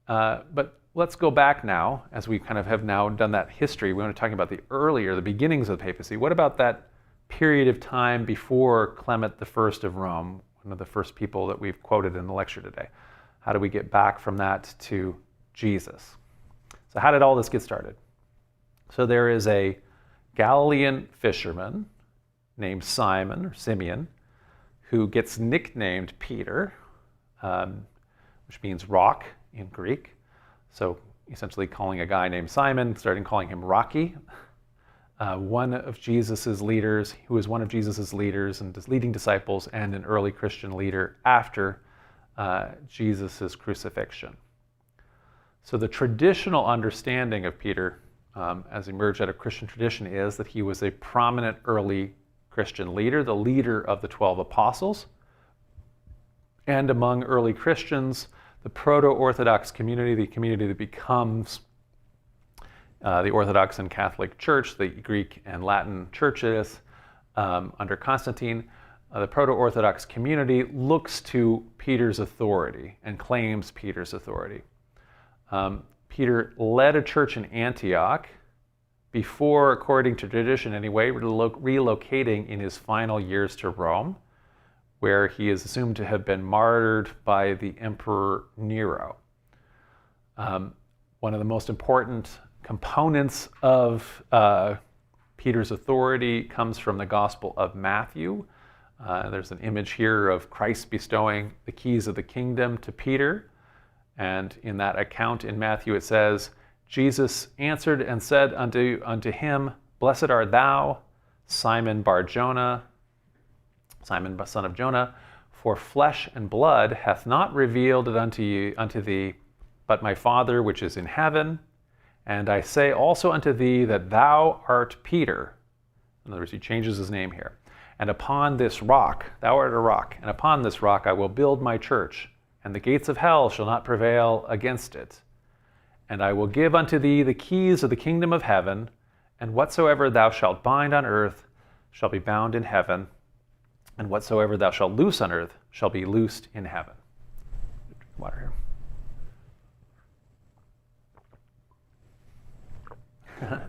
But let's go back now, as we kind of have now done that history. We want to talk about the beginnings of the papacy. What about that period of time before Clement I of Rome, one of the first people that we've quoted in the lecture today? How do we get back from that to Jesus? So how did all this get started? So there is a Galilean fisherman named Simon, or Simeon, who gets nicknamed Peter, which means rock in Greek. So essentially calling a guy named Simon, starting calling him Rocky. One of Jesus's leaders, who was one of Jesus's leaders and his leading disciples, and an early Christian leader after Jesus's crucifixion. So the traditional understanding of Peter, as emerged out of Christian tradition, is that he was a prominent early Christian leader, the leader of the 12 apostles. And among early Christians, the proto-Orthodox community, the community that becomes the Orthodox and Catholic Church, the Greek and Latin churches under Constantine, the proto-Orthodox community looks to Peter's authority and claims Peter's authority. Peter led a church in Antioch before, according to tradition anyway, relocating in his final years to Rome, where he is assumed to have been martyred by the Emperor Nero. One of the most important components of Peter's authority comes from the Gospel of Matthew. There's an image here of Christ bestowing the keys of the kingdom to Peter. And in that account in Matthew it says, Jesus answered and said unto him, Blessed art thou, Simon Bar-Jonah, Simon son of Jonah, for flesh and blood hath not revealed it unto thee, but my Father which is in heaven. And I say also unto thee that thou art Peter. In other words, he changes his name here. And upon this rock, thou art a rock, and upon this rock I will build my church, and the gates of hell shall not prevail against it. And I will give unto thee the keys of the kingdom of heaven, and whatsoever thou shalt bind on earth shall be bound in heaven, and whatsoever thou shalt loose on earth shall be loosed in heaven. Water here.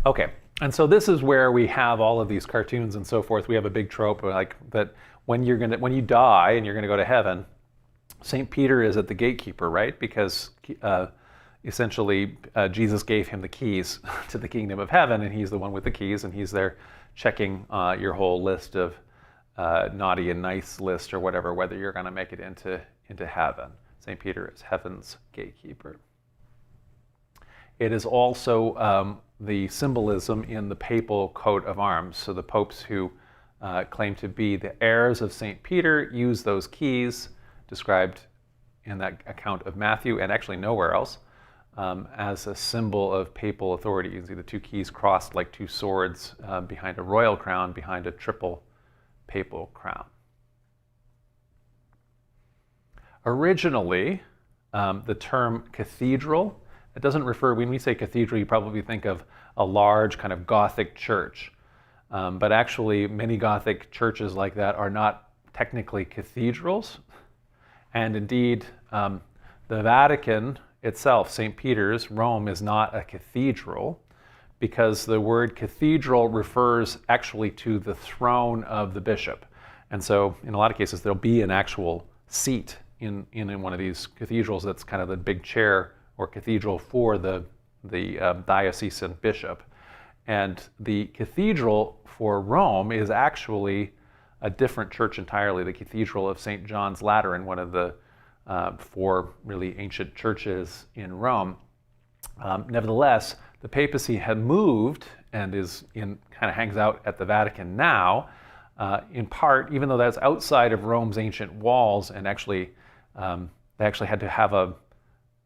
Okay, and so this is where we have all of these cartoons and so forth. We have a big trope like that when you die and you're gonna go to heaven, St. Peter is at the gatekeeper, right? Because essentially Jesus gave him the keys to the kingdom of heaven, and he's the one with the keys, and he's there checking your whole list of naughty and nice list or whatever, whether you're going to make it into heaven. St. Peter is heaven's gatekeeper. It is also the symbolism in the papal coat of arms. So the popes who claim to be the heirs of St. Peter use those keys described in that account of Matthew, and actually nowhere else, as a symbol of papal authority. You can see the two keys crossed like two swords behind a royal crown, behind a triple papal crown. Originally, the term cathedral, it doesn't refer, when we say cathedral, you probably think of a large kind of Gothic church. But actually, many Gothic churches like that are not technically cathedrals. And indeed, the Vatican itself, St. Peter's, Rome, is not a cathedral, because the word cathedral refers actually to the throne of the bishop. And so in a lot of cases, there'll be an actual seat in one of these cathedrals that's kind of the big chair or cathedral for the diocesan bishop. And the cathedral for Rome is actually a different church entirely, the Cathedral of St. John's Lateran, one of the four really ancient churches in Rome. Nevertheless, the papacy had moved and kind of hangs out at the Vatican now, in part, even though that's outside of Rome's ancient walls, and actually they actually had to have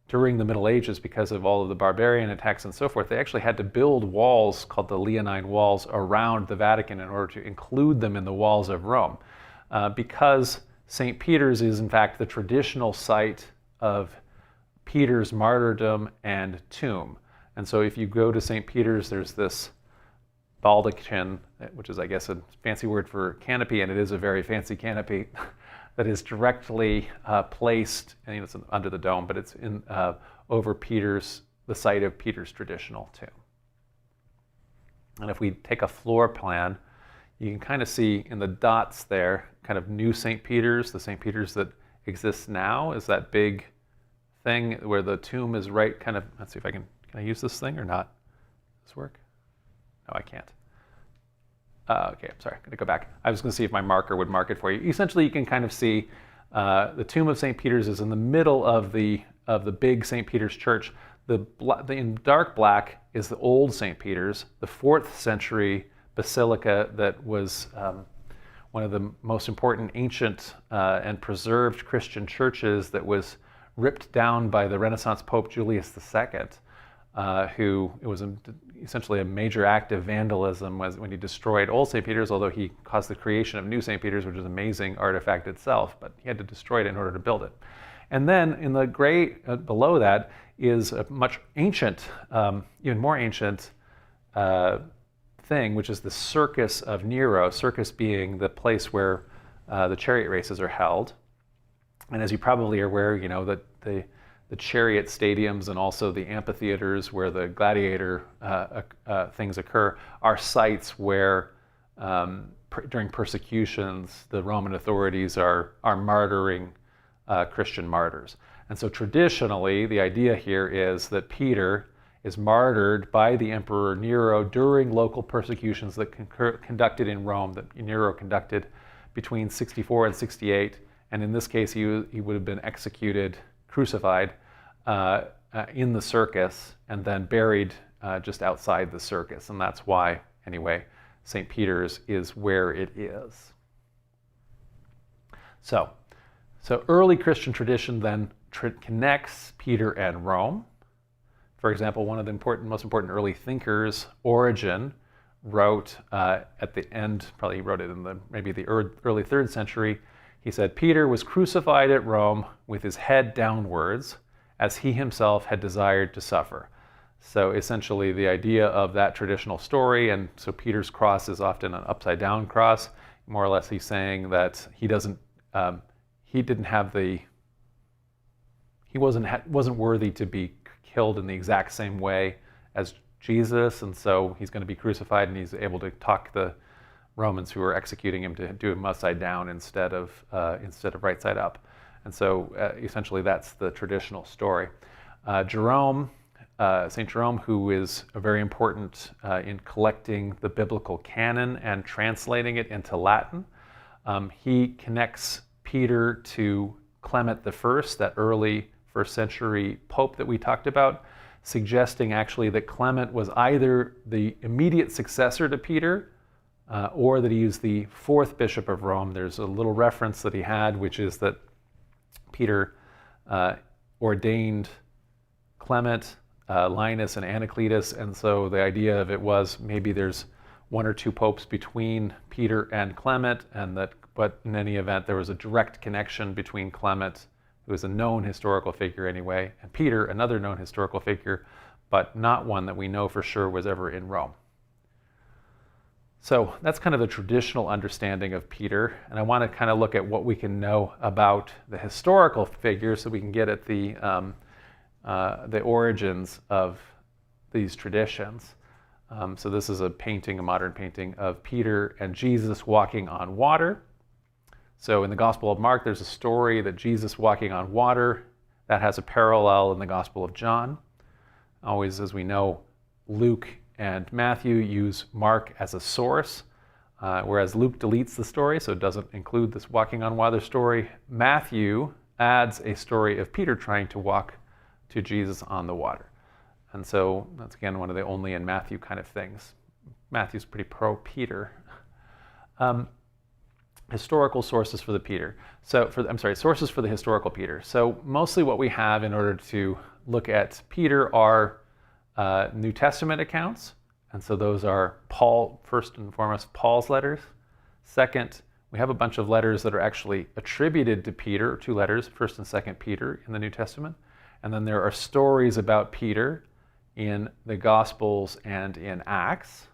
during the Middle Ages, because of all of the barbarian attacks and so forth, they actually had to build walls called the Leonine walls around the Vatican in order to include them in the walls of Rome, because St. Peter's is in fact the traditional site of Peter's martyrdom and tomb. And so if you go to St. Peter's, there's this baldachin, which is, I guess, a fancy word for canopy, and it is a very fancy canopy that is directly placed, and it's under the dome, but it's over the site of Peter's traditional tomb. And if we take a floor plan, you can kind of see in the dots there, kind of new St. Peter's, the St. Peter's that exists now is that big thing where the tomb is right kind of, let's see if can I use this thing or not? Does this work? No, I can't. Okay, I'm sorry, I'm gonna go back. I was gonna see if my marker would mark it for you. Essentially, you can kind of see the tomb of St. Peter's is in the middle of the big St. Peter's church. In dark black is the old St. Peter's, the 4th century basilica that was one of the most important ancient and preserved Christian churches that was ripped down by the Renaissance Pope Julius II, who it was essentially a major act of vandalism when he destroyed old St. Peter's, although he caused the creation of new St. Peter's, which is an amazing artifact itself, but he had to destroy it in order to build it. And then in the gray below that is a much ancient, even more ancient thing, which is the Circus of Nero, Circus being the place where the chariot races are held. And as you probably are aware, you know, that the chariot stadiums and also the amphitheaters where the gladiator things occur are sites where during persecutions the Roman authorities are martyring Christian martyrs. And so traditionally the idea here is that Peter is martyred by the Emperor Nero during local persecutions that conducted in Rome, that Nero conducted between 64 and 68. And in this case, he would have been executed, crucified in the circus, and then buried just outside the circus. And that's why, anyway, St. Peter's is where it is. So early Christian tradition then connects Peter and Rome. For example, one of the most important early thinkers, Origen, wrote at the end, probably he wrote it in maybe the early 3rd century. He said, Peter was crucified at Rome with his head downwards, as he himself had desired to suffer. So essentially the idea of that traditional story, and so Peter's cross is often an upside down cross. More or less he's saying that he wasn't worthy to be killed in the exact same way as Jesus, and so he's going to be crucified, and he's able to talk the Romans who are executing him to do him upside down instead of right side up. And so essentially that's the traditional story. St. Jerome, who is very important in collecting the biblical canon and translating it into Latin, he connects Peter to Clement I, that early 1st century pope that we talked about, suggesting actually that Clement was either the immediate successor to Peter, or that he was the 4th bishop of Rome. There's a little reference that he had, which is that Peter ordained Clement, Linus, and Anacletus, and so the idea of it was maybe there's 1 or 2 popes between Peter and Clement, but in any event, there was a direct connection between Clement, who is a known historical figure anyway, and Peter, another known historical figure, but not one that we know for sure was ever in Rome. So that's kind of the traditional understanding of Peter, and I want to kind of look at what we can know about the historical figure so we can get at the origins of these traditions. So this is a modern painting of Peter and Jesus walking on water. So in the Gospel of Mark, there's a story that Jesus walking on water. That has a parallel in the Gospel of John. Always, as we know, Luke and Matthew use Mark as a source, whereas Luke deletes the story, so it doesn't include this walking on water story. Matthew adds a story of Peter trying to walk to Jesus on the water. And so that's, again, one of the only in Matthew kind of things. Matthew's pretty pro-Peter. Historical sources for the Peter. Sources for the historical Peter. So mostly what we have in order to look at Peter are New Testament accounts. And so those are first and foremost, Paul's letters. Second, we have a bunch of letters that are actually attributed to Peter, 2 letters, 1st and 2nd Peter in the New Testament. And then there are stories about Peter in the Gospels and in Acts.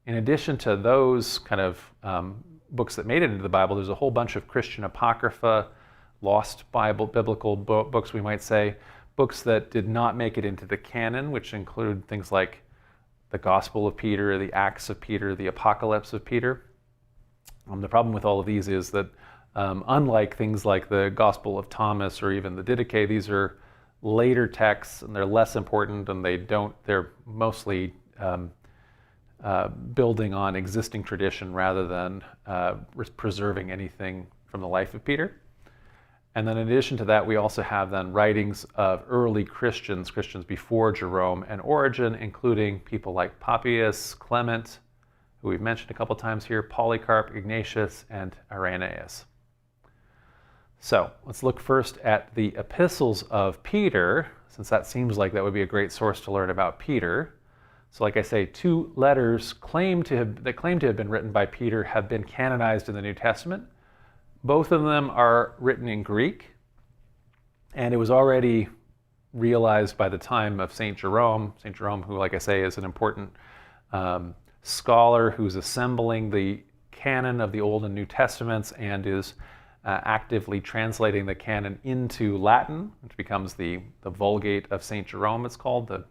In addition to those kind of books that made it into the Bible, there's a whole bunch of Christian apocrypha, lost biblical books, we might say, books that did not make it into the canon, which include things like the Gospel of Peter, the Acts of Peter, the Apocalypse of Peter. The problem with all of these is that unlike things like the Gospel of Thomas or even the Didache, these are later texts and they're less important, and they're mostly building on existing tradition rather than preserving anything from the life of Peter. And then in addition to that, we also have then writings of early Christians before Jerome and Origen, including people like Papias, Clement, who we've mentioned a couple times here, Polycarp, Ignatius, and Irenaeus. So let's look first at the epistles of Peter, since that seems like that would be a great source to learn about Peter. So like I say, 2 letters that claim to have been written by Peter have been canonized in the New Testament. Both of them are written in Greek, and it was already realized by the time of St. Jerome, who, like I say, is an important scholar who's assembling the canon of the Old and New Testaments and is actively translating the canon into Latin, which becomes the Vulgate of St. Jerome, it's called, the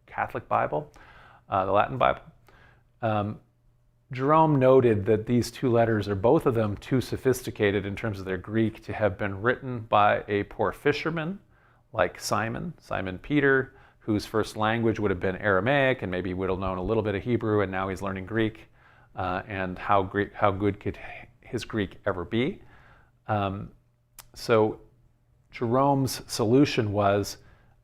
Catholic Bible, the Latin Bible. Jerome noted that these 2 letters are both of them too sophisticated in terms of their Greek to have been written by a poor fisherman like Simon Peter, whose first language would have been Aramaic and maybe would have known a little bit of Hebrew, and now he's learning Greek. And how good could his Greek ever be? So Jerome's solution was,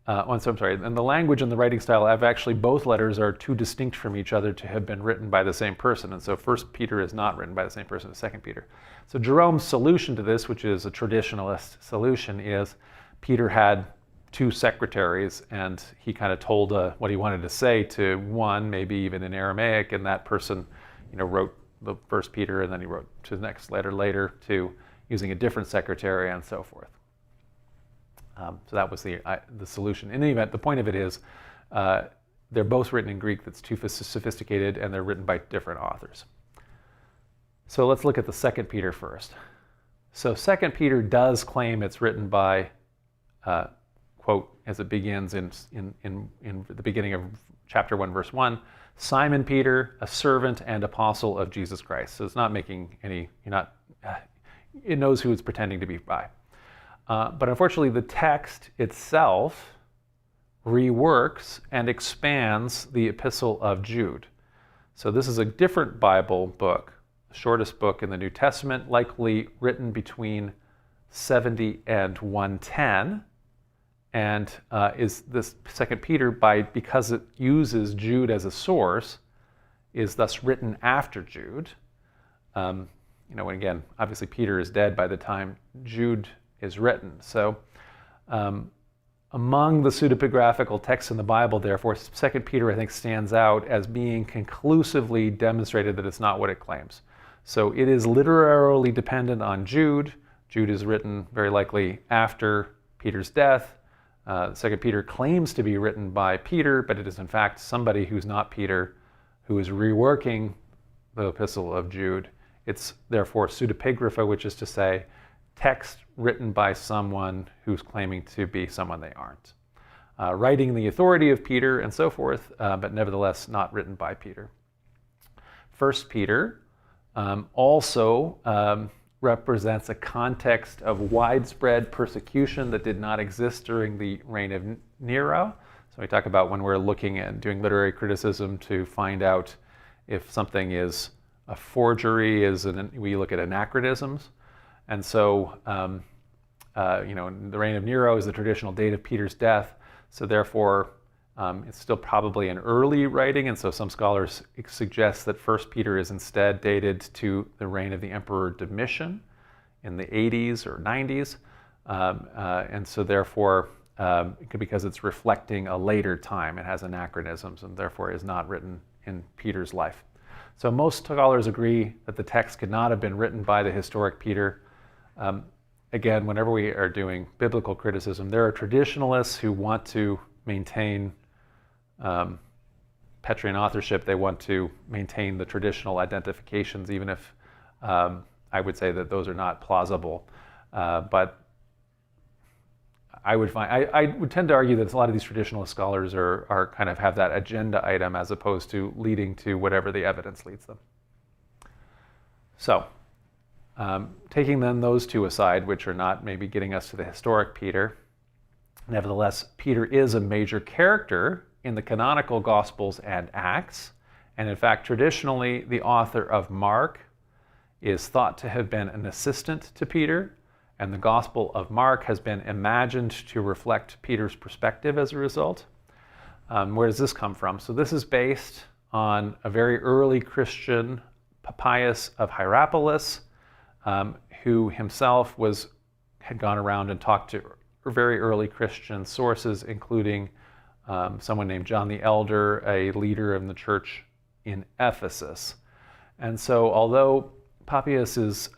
and the language and the writing style of actually both letters are too distinct from each other to have been written by the same person. And so 1 Peter is not written by the same person as 2 Peter. So Jerome's solution to this, which is a traditionalist solution, is Peter had 2 secretaries, and he kind of told what he wanted to say to one, maybe even in Aramaic, and that person, wrote the 1 Peter, and then he wrote to the next letter later to using a different secretary and so forth. So that was the solution. In any event, the point of it is they're both written in Greek that's too sophisticated, and they're written by different authors. So let's look at the 2 Peter first. So 2 Peter does claim it's written by, quote, as it begins in the beginning of chapter 1, verse 1, Simon Peter, a servant and apostle of Jesus Christ. So it's not making any, it knows who it's pretending to be by. But unfortunately, the text itself reworks and expands the Epistle of Jude. So this is a different Bible book, the shortest book in the New Testament, likely written between 70 and 110, and is this 2 Peter, because it uses Jude as a source, is thus written after Jude. And again, obviously Peter is dead by the time Jude is written. So among the pseudepigraphical texts in the Bible, therefore, 2 Peter, I think, stands out as being conclusively demonstrated that it's not what it claims. So it is literarily dependent on Jude. Jude is written very likely after Peter's death. 2 Peter claims to be written by Peter, but it is in fact somebody who's not Peter who is reworking the Epistle of Jude. It's therefore pseudepigrapha, which is to say text written by someone who's claiming to be someone they aren't. Writing the authority of Peter and so forth, but nevertheless not written by Peter. 1 Peter also represents a context of widespread persecution that did not exist during the reign of Nero. So we talk about when we're looking at doing literary criticism to find out if something is a forgery, we look at anachronisms. And so, the reign of Nero is the traditional date of Peter's death. So therefore, It's still probably an early writing, and so some scholars suggest that 1 Peter is instead dated to the reign of the Emperor Domitian in the 80s or 90s. And so therefore, because it's reflecting a later time, it has anachronisms and therefore is not written in Peter's life. So most scholars agree that the text could not have been written by the historic Peter. Again, whenever we are doing biblical criticism, there are traditionalists who want to maintain Petrine authorship. They want to maintain the traditional identifications, even if I would say that those are not plausible. But I would tend to argue that a lot of these traditionalist scholars are kind of have that agenda item as opposed to leading to whatever the evidence leads them. So, taking then those two aside, which are not maybe getting us to the historic Peter, nevertheless, Peter is a major character in the canonical Gospels and Acts, and in fact, traditionally, the author of Mark is thought to have been an assistant to Peter, and the Gospel of Mark has been imagined to reflect Peter's perspective as a result. Where does this come from? So this is based on a very early Christian, Papacy of Hierapolis, who himself had gone around and talked to very early Christian sources, including someone named John the Elder, a leader in the church in Ephesus. And so although Papias's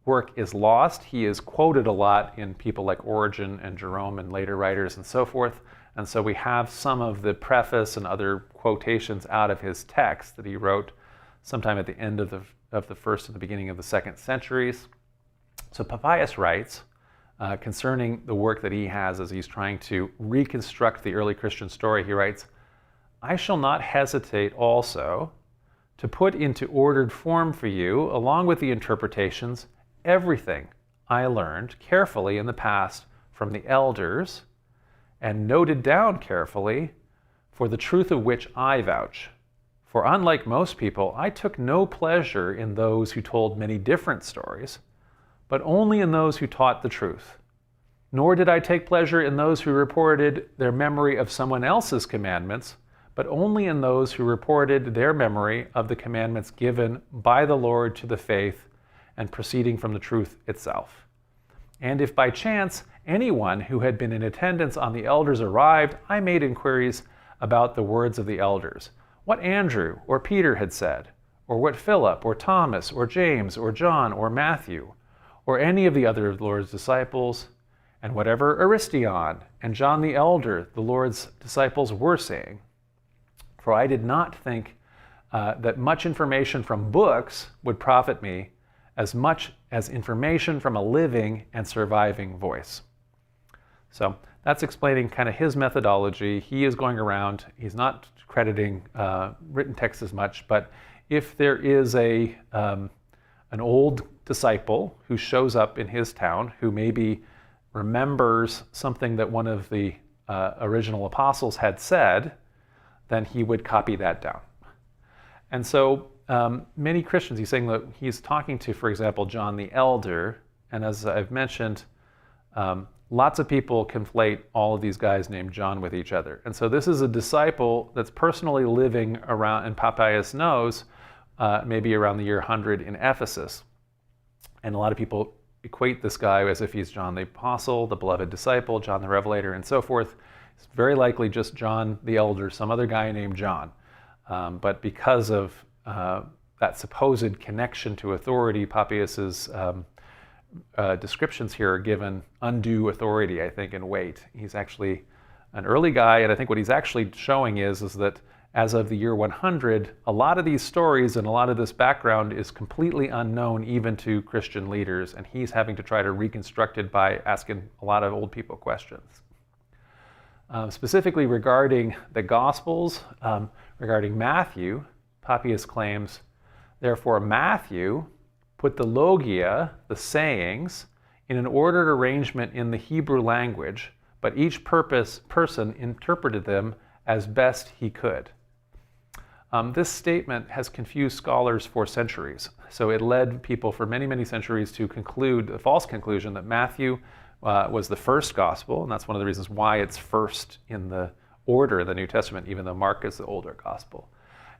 work is lost, he is quoted a lot in people like Origen and Jerome and later writers and so forth. And so we have some of the preface and other quotations out of his text that he wrote sometime at the end of the first and the beginning of the second centuries. So Papias writes concerning the work that he has as he's trying to reconstruct the early Christian story. He writes, "I shall not hesitate also to put into ordered form for you, along with the interpretations, everything I learned carefully in the past from the elders and noted down carefully, for the truth of which I vouch. For unlike most people, I took no pleasure in those who told many different stories, but only in those who taught the truth. Nor did I take pleasure in those who reported their memory of someone else's commandments, but only in those who reported their memory of the commandments given by the Lord to the faith and proceeding from the truth itself. And if by chance anyone who had been in attendance on the elders arrived, I made inquiries about the words of the elders, what Andrew or Peter had said, or what Philip or Thomas or James or John or Matthew, or any of the other of the Lord's disciples, and whatever Aristion and John the elder, the Lord's disciples, were saying. For I did not think that much information from books would profit me as much as information from a living and surviving voice." So that's explaining kind of his methodology. He is going around, he's not crediting written text as much, but if there is an old disciple who shows up in his town who maybe remembers something that one of the original apostles had said, then he would copy that down. And so many Christians, he's saying that he's talking to, for example, John the Elder, and as I've mentioned, lots of people conflate all of these guys named John with each other. And so this is a disciple that's personally living around, and Papias knows, maybe around the year 100 in Ephesus. And a lot of people equate this guy as if he's John the Apostle, the beloved disciple, John the Revelator, and so forth. It's very likely just John the Elder, some other guy named John. But because of that supposed connection to authority, Papias's descriptions here are given undue authority, I think, and weight. He's actually an early guy, and I think what he's actually showing is that as of the year 100, a lot of these stories and a lot of this background is completely unknown even to Christian leaders, and he's having to try to reconstruct it by asking a lot of old people questions. Specifically regarding the Gospels, regarding Matthew, Papias claims, therefore Matthew put the logia, the sayings, in an ordered arrangement in the Hebrew language, but each person interpreted them as best he could. This statement has confused scholars for centuries. So it led people for many, many centuries to conclude the false conclusion that Matthew was the first gospel, and that's one of the reasons why it's first in the order in the New Testament, even though Mark is the older gospel.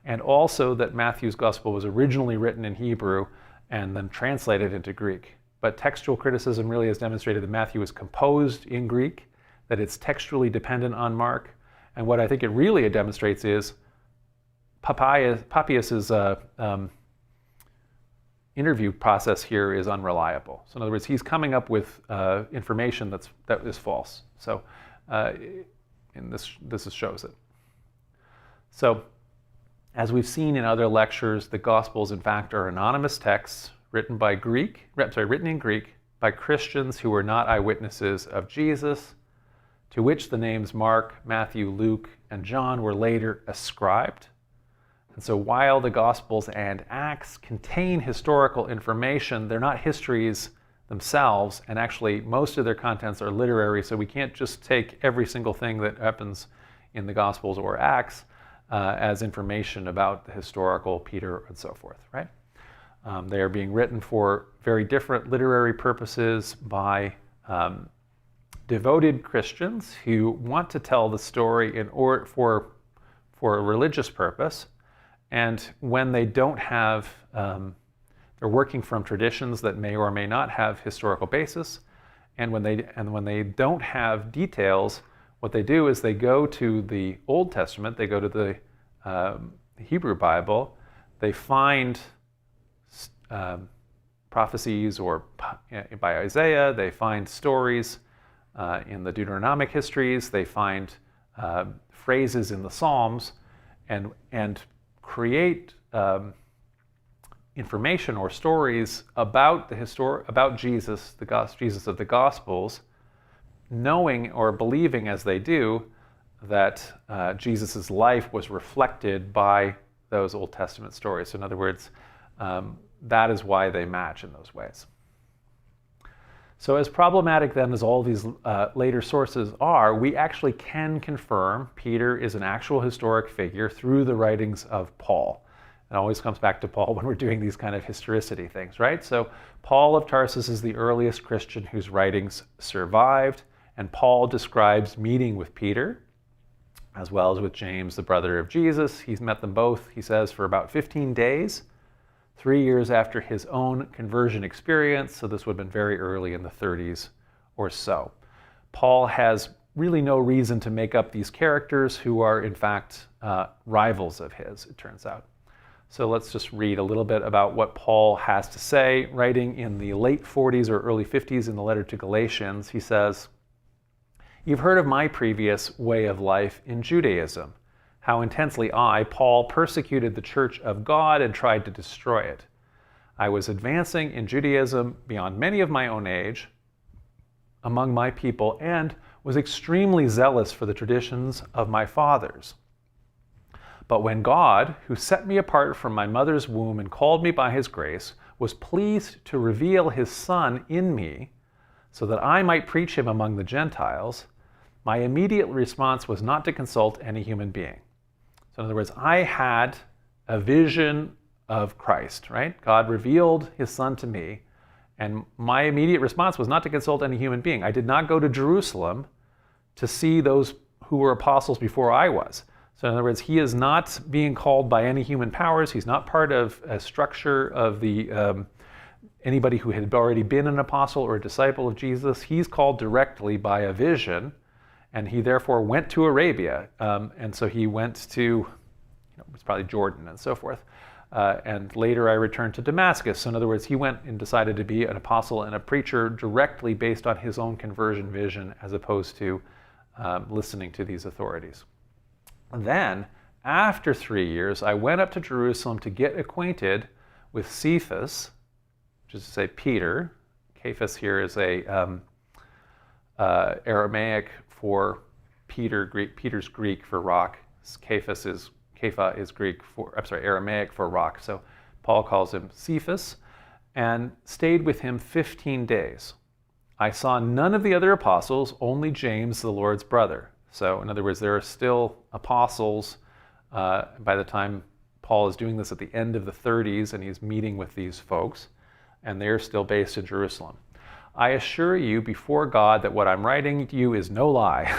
And also that Matthew's gospel was originally written in Hebrew and then translated into Greek. But textual criticism really has demonstrated that Matthew was composed in Greek, that it's textually dependent on Mark. And what I think it really demonstrates is Papias's interview process here is unreliable. So in other words, he's coming up with information that is false. So and this shows it. So as we've seen in other lectures, the Gospels in fact are anonymous texts written in Greek by Christians who were not eyewitnesses of Jesus, to which the names Mark, Matthew, Luke, and John were later ascribed. And so while the Gospels and Acts contain historical information, they're not histories themselves, and actually most of their contents are literary, so we can't just take every single thing that happens in the Gospels or Acts as information about the historical Peter and so forth, right? They are being written for very different literary purposes by devoted Christians who want to tell the story for a religious purpose. And when they don't have, they're working from traditions that may or may not have historical basis. And when they don't have details, what they do is they go to the Old Testament, they go to the Hebrew Bible, they find prophecies or by Isaiah, they find stories in the Deuteronomic histories, they find phrases in the Psalms, and create information or stories about about Jesus, Jesus of the Gospels, knowing or believing as they do that Jesus' life was reflected by those Old Testament stories. So in other words, that is why they match in those ways. So as problematic then as all these later sources are, we actually can confirm Peter is an actual historic figure through the writings of Paul. It always comes back to Paul when we're doing these kind of historicity things, right? So Paul of Tarsus is the earliest Christian whose writings survived, and Paul describes meeting with Peter, as well as with James, the brother of Jesus. He's met them both, he says, for about 15 days, 3 years after his own conversion experience, so this would have been very early in the 30s or so. Paul has really no reason to make up these characters who are in fact rivals of his, it turns out. So let's just read a little bit about what Paul has to say. Writing in the late 40s or early 50s in the letter to Galatians, he says, "You've heard of my previous way of life in Judaism, how intensely I, Paul, persecuted the church of God and tried to destroy it. I was advancing in Judaism beyond many of my own age among my people and was extremely zealous for the traditions of my fathers. But when God, who set me apart from my mother's womb and called me by his grace, was pleased to reveal his Son in me so that I might preach him among the Gentiles, my immediate response was not to consult any human being." So in other words, I had a vision of Christ, right? God revealed his Son to me, and my immediate response was not to consult any human being. I did not go to Jerusalem to see those who were apostles before I was. So in other words, he is not being called by any human powers. He's not part of a structure of anybody who had already been an apostle or a disciple of Jesus. He's called directly by a vision, and he therefore went to Arabia. And so he went to, it's probably Jordan and so forth. And later I returned to Damascus. So in other words, he went and decided to be an apostle and a preacher directly based on his own conversion vision, as opposed to listening to these authorities. And then, after 3 years, I went up to Jerusalem to get acquainted with Cephas, which is to say Peter. Cephas here is a Aramaic for Peter, Peter's Greek for rock. Kepha is Greek for, Aramaic for rock. So Paul calls him Cephas, and stayed with him 15 days. I saw none of the other apostles, only James, the Lord's brother. So in other words, there are still apostles by the time Paul is doing this at the end of the 30s, and he's meeting with these folks, and they're still based in Jerusalem. I assure you before God that what I'm writing to you is no lie.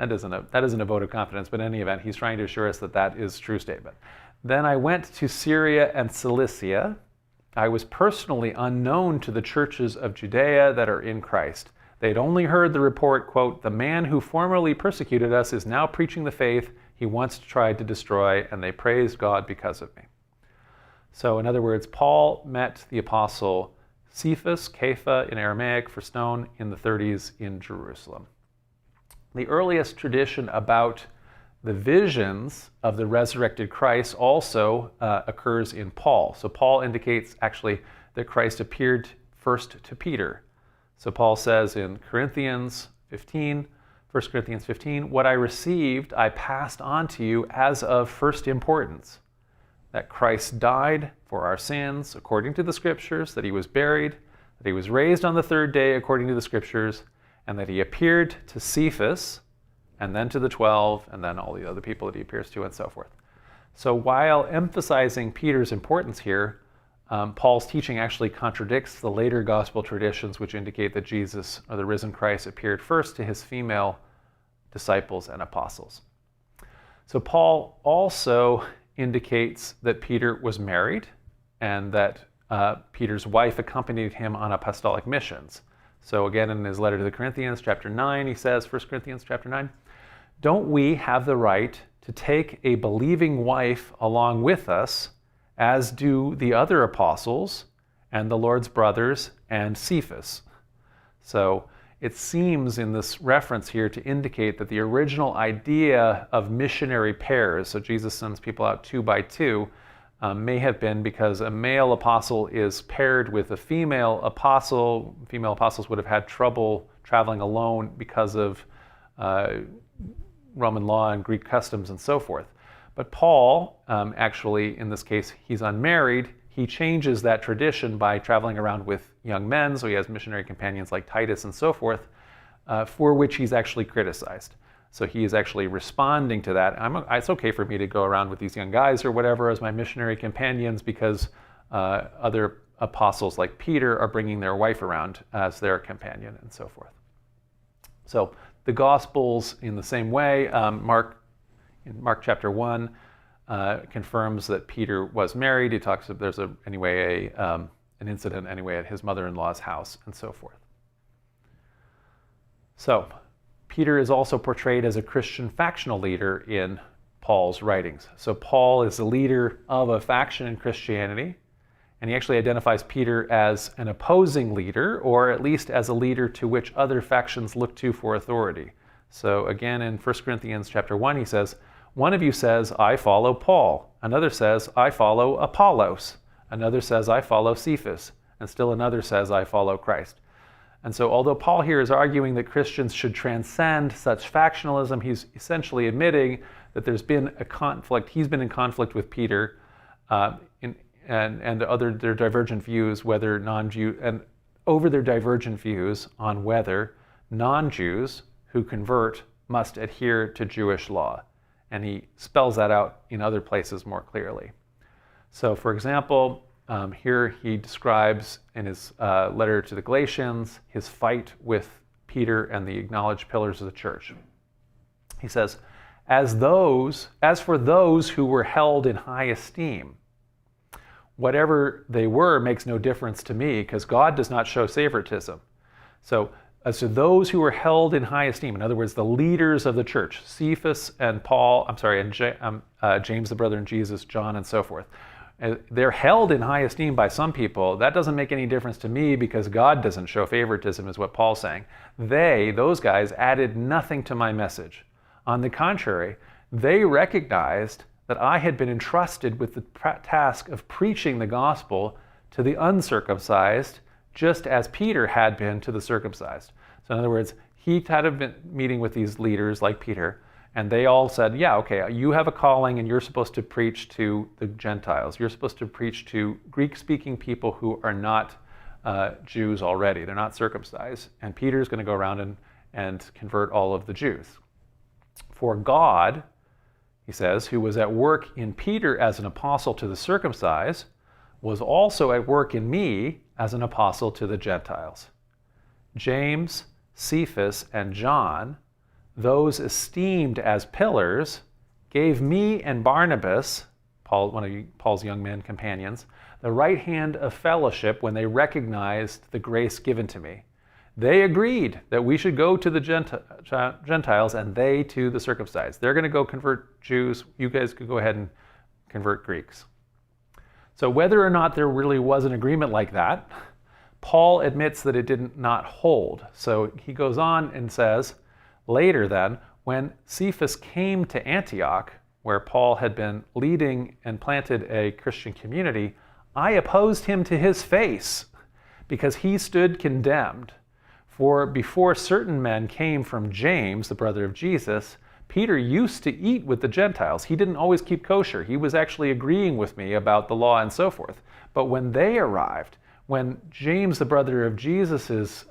That isn't a vote of confidence, but in any event, he's trying to assure us that that is a true statement. Then I went to Syria and Cilicia. I was personally unknown to the churches of Judea that are in Christ. They'd only heard the report, quote, "The man who formerly persecuted us is now preaching the faith he once tried to destroy, and they praised God because of me." So in other words, Paul met the apostle Cephas, Kepha in Aramaic for stone, in the 30s in Jerusalem. The earliest tradition about the visions of the resurrected Christ also occurs in Paul. So Paul indicates actually that Christ appeared first to Peter. So Paul says in 1 Corinthians 15, "What I received, I passed on to you as of first importance, that Christ died for our sins according to the Scriptures, that he was buried, that he was raised on the third day according to the Scriptures, and that he appeared to Cephas, and then to the 12, and then all the other people that he appears to, and so forth." So while emphasizing Peter's importance here, Paul's teaching actually contradicts the later gospel traditions which indicate that Jesus, or the risen Christ, appeared first to his female disciples and apostles. So Paul also indicates that Peter was married and that Peter's wife accompanied him on apostolic missions. So again, in his letter to the Corinthians, chapter 9, he says, 1 Corinthians chapter 9, "Don't we have the right to take a believing wife along with us, as do the other apostles and the Lord's brothers and Cephas?" So it seems in this reference here to indicate that the original idea of missionary pairs, so Jesus sends people out 2 by 2, may have been because a male apostle is paired with a female apostle. Female apostles would have had trouble traveling alone because of Roman law and Greek customs and so forth. But Paul, actually, in this case, he's unmarried. He changes that tradition by traveling around with young men, so he has missionary companions like Titus and so forth, for which he's actually criticized. So he is actually responding to that. It's okay for me to go around with these young guys or whatever as my missionary companions because other apostles like Peter are bringing their wife around as their companion and so forth. So the Gospels, in the same way, in Mark chapter 1, confirms that Peter was married. He talks of there's an incident at his mother-in-law's house and so forth. So Peter is also portrayed as a Christian factional leader in Paul's writings. So Paul is the leader of a faction in Christianity, and he actually identifies Peter as an opposing leader, or at least as a leader to which other factions look to for authority. So again, in 1 Corinthians chapter 1, he says, "One of you says, 'I follow Paul.' Another says, 'I follow Apollos.' Another says, 'I follow Cephas.' And still another says, 'I follow Christ.'" And so although Paul here is arguing that Christians should transcend such factionalism, he's essentially admitting that there's been a conflict. He's been in conflict with Peter and their divergent views, whether non-Jew, and over their divergent views on whether non-Jews who convert must adhere to Jewish law. And he spells that out in other places more clearly. So for example, here he describes in his letter to the Galatians his fight with Peter and the acknowledged pillars of the church. He says, as for those who were held in high esteem, whatever they were makes no difference to me, because God does not show favoritism. So as to those who were held in high esteem, in other words, the leaders of the church, Cephas and James the brother in Jesus, John, and so forth, they're held in high esteem by some people. That doesn't make any difference to me because God doesn't show favoritism, is what Paul's saying. Those guys, added nothing to my message. On the contrary, they recognized that I had been entrusted with the task of preaching the gospel to the uncircumcised, just as Peter had been to the circumcised. So in other words, he had been meeting with these leaders like Peter, and they all said, yeah, okay, you have a calling and you're supposed to preach to the Gentiles. You're supposed to preach to Greek-speaking people who are not Jews already. They're not circumcised. And Peter's going to go around and convert all of the Jews. For God, he says, who was at work in Peter as an apostle to the circumcised, was also at work in me as an apostle to the Gentiles. James, Cephas, and John, those esteemed as pillars, gave me and Barnabas, Paul, one of Paul's young men companions, the right hand of fellowship when they recognized the grace given to me. They agreed that we should go to the Gentiles and they to the circumcised. They're going to go convert Jews. You guys could go ahead and convert Greeks. So whether or not there really was an agreement like that, Paul admits that it did not hold. So he goes on and says, later then, when Cephas came to Antioch, where Paul had been leading and planted a Christian community, I opposed him to his face because he stood condemned. For before certain men came from James, the brother of Jesus, Peter used to eat with the Gentiles. He didn't always keep kosher. He was actually agreeing with me about the law and so forth. But when they arrived, when James, the brother of Jesus's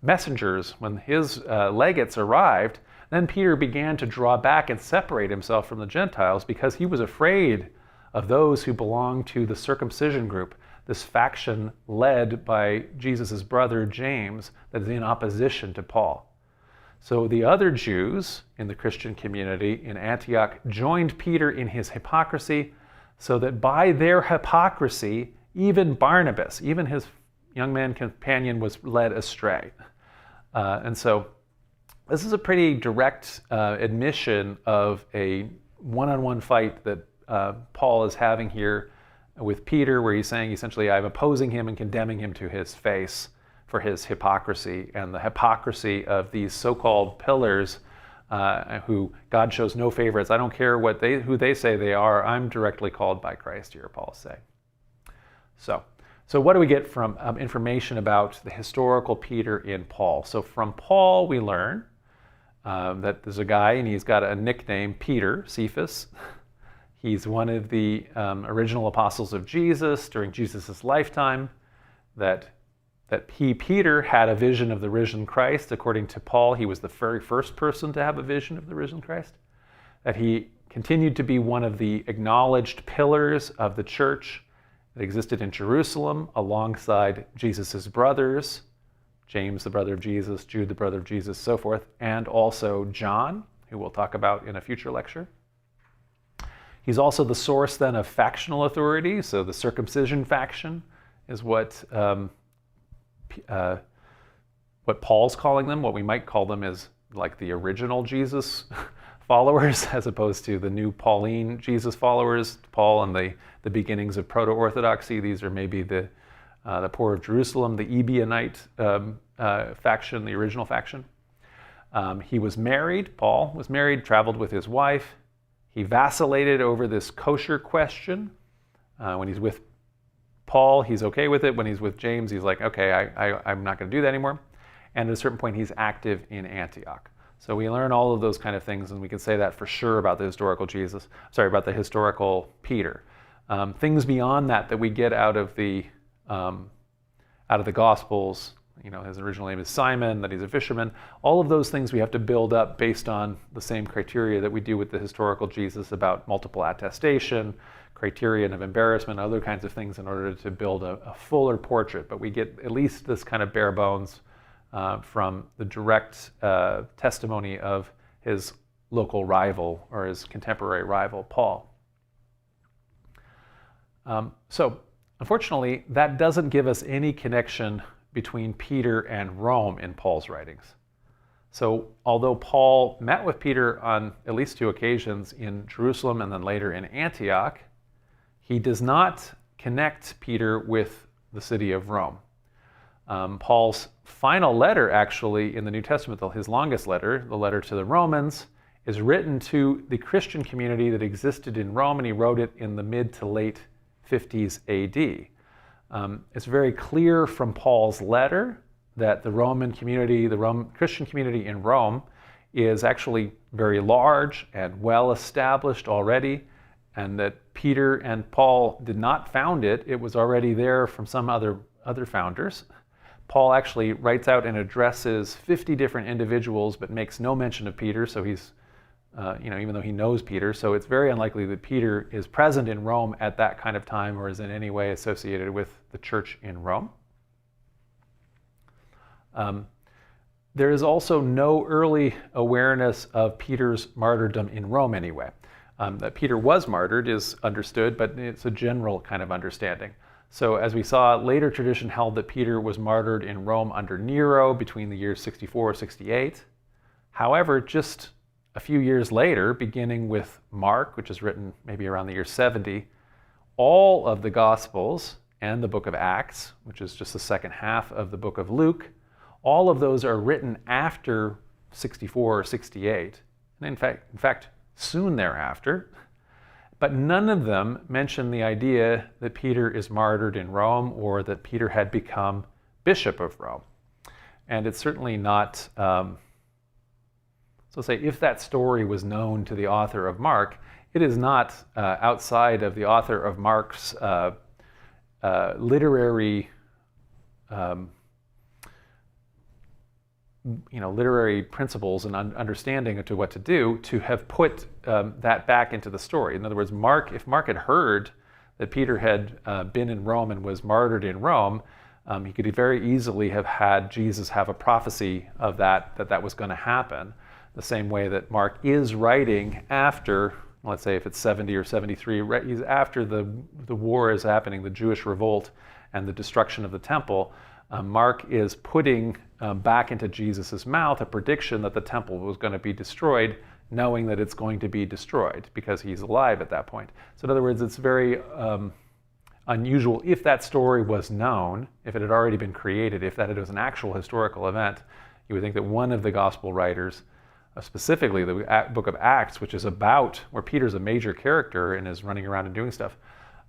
messengers, when his legates arrived, then Peter began to draw back and separate himself from the Gentiles because he was afraid of those who belonged to the circumcision group, this faction led by Jesus' brother James that is in opposition to Paul. So the other Jews in the Christian community in Antioch joined Peter in his hypocrisy, so that by their hypocrisy, even Barnabas, even his young man companion, was led astray. And so this is a pretty direct admission of a one-on-one fight that Paul is having here with Peter, where he's saying essentially, I'm opposing him and condemning him to his face for his hypocrisy and the hypocrisy of these so-called pillars who God shows no favorites. I don't care who they say they are. I'm directly called by Christ here, Paul's saying. So what do we get from information about the historical Peter in Paul? So from Paul, we learn that there's a guy and he's got a nickname, Peter, Cephas. He's one of the original apostles of Jesus during Jesus' lifetime, that Peter had a vision of the risen Christ. According to Paul, he was the very first person to have a vision of the risen Christ. That he continued to be one of the acknowledged pillars of the church that existed in Jerusalem alongside Jesus' brothers, James, the brother of Jesus, Jude, the brother of Jesus, so forth, and also John, who we'll talk about in a future lecture. He's also the source then of factional authority. So the circumcision faction is what Paul's calling them. What we might call them is like the original Jesus followers, as opposed to the new Pauline Jesus followers, Paul and the beginnings of proto-Orthodoxy. These are maybe the poor of Jerusalem, the Ebionite faction, the original faction. He was married, Paul was married, traveled with his wife. He vacillated over this kosher question. When he's with Paul, he's okay with it. When he's with James, he's like, okay, I'm not going to do that anymore. And at a certain point, he's active in Antioch. So we learn all of those kind of things, and we can say that for sure about the historical about the historical Peter. Things beyond that we get out of the Gospels. You know, his original name is Simon, that he's a fisherman. All of those things we have to build up based on the same criteria that we do with the historical Jesus about multiple attestation, criterion of embarrassment, other kinds of things in order to build a fuller portrait. But we get at least this kind of bare bones from the direct testimony of his local rival or his contemporary rival, Paul. So unfortunately, that doesn't give us any connection between Peter and Rome in Paul's writings. So although Paul met with Peter on at least 2 occasions in Jerusalem and then later in Antioch, he does not connect Peter with the city of Rome. Paul's final letter, actually, in the New Testament, his longest letter, the letter to the Romans, is written to the Christian community that existed in Rome, and he wrote it in the mid to late 50s AD. It's very clear from Paul's letter that the Roman community, the Christian community in Rome, is actually very large and well established already, and that Peter and Paul did not found it. It was already there from some other founders. Paul actually writes out and addresses 50 different individuals, but makes no mention of Peter. So he's, even though he knows Peter, so it's very unlikely that Peter is present in Rome at that kind of time or is in any way associated with the church in Rome. There is also no early awareness of Peter's martyrdom in Rome anyway. That Peter was martyred is understood, but it's a general kind of understanding. So as we saw, later tradition held that Peter was martyred in Rome under Nero between the years 64 and 68. However, just a few years later, beginning with Mark, which is written maybe around the year 70, all of the Gospels and the book of Acts, which is just the second half of the book of Luke, all of those are written after 64 or 68, and in fact, soon thereafter. But none of them mention the idea that Peter is martyred in Rome or that Peter had become Bishop of Rome. And it's certainly not, so say, if that story was known to the author of Mark, it is not outside of the author of Mark's literary literary principles and understanding to what to do to have put that back into the story. In other words, if Mark had heard that Peter had been in Rome and was martyred in Rome, he could very easily have had Jesus have a prophecy of that was going to happen, the same way that Mark is writing after, let's say if it's 70 or 73, he's after the war is happening, the Jewish revolt and the destruction of the temple. Mark is putting back into Jesus' mouth a prediction that the temple was going to be destroyed, knowing that it's going to be destroyed because he's alive at that point. So in other words, it's very unusual. If that story was known, if it had already been created, if that was an actual historical event, you would think that one of the gospel writers, specifically the book of Acts, which is about where Peter's a major character and is running around and doing stuff,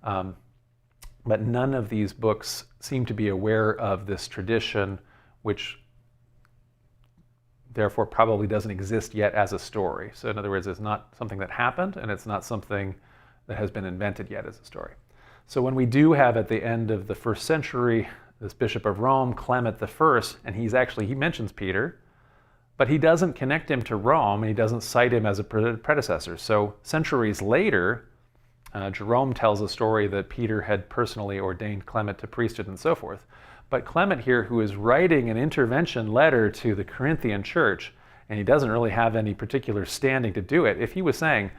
but none of these books seem to be aware of this tradition, which therefore probably doesn't exist yet as a story. So in other words, it's not something that happened, and it's not something that has been invented yet as a story. So when we do have at the end of the first century this Bishop of Rome, Clement I, and he mentions Peter, but he doesn't connect him to Rome, and he doesn't cite him as a predecessor. So centuries later, Jerome tells a story that Peter had personally ordained Clement to priesthood and so forth. But Clement here, who is writing an intervention letter to the Corinthian church, and he doesn't really have any particular standing to do it, if he was saying,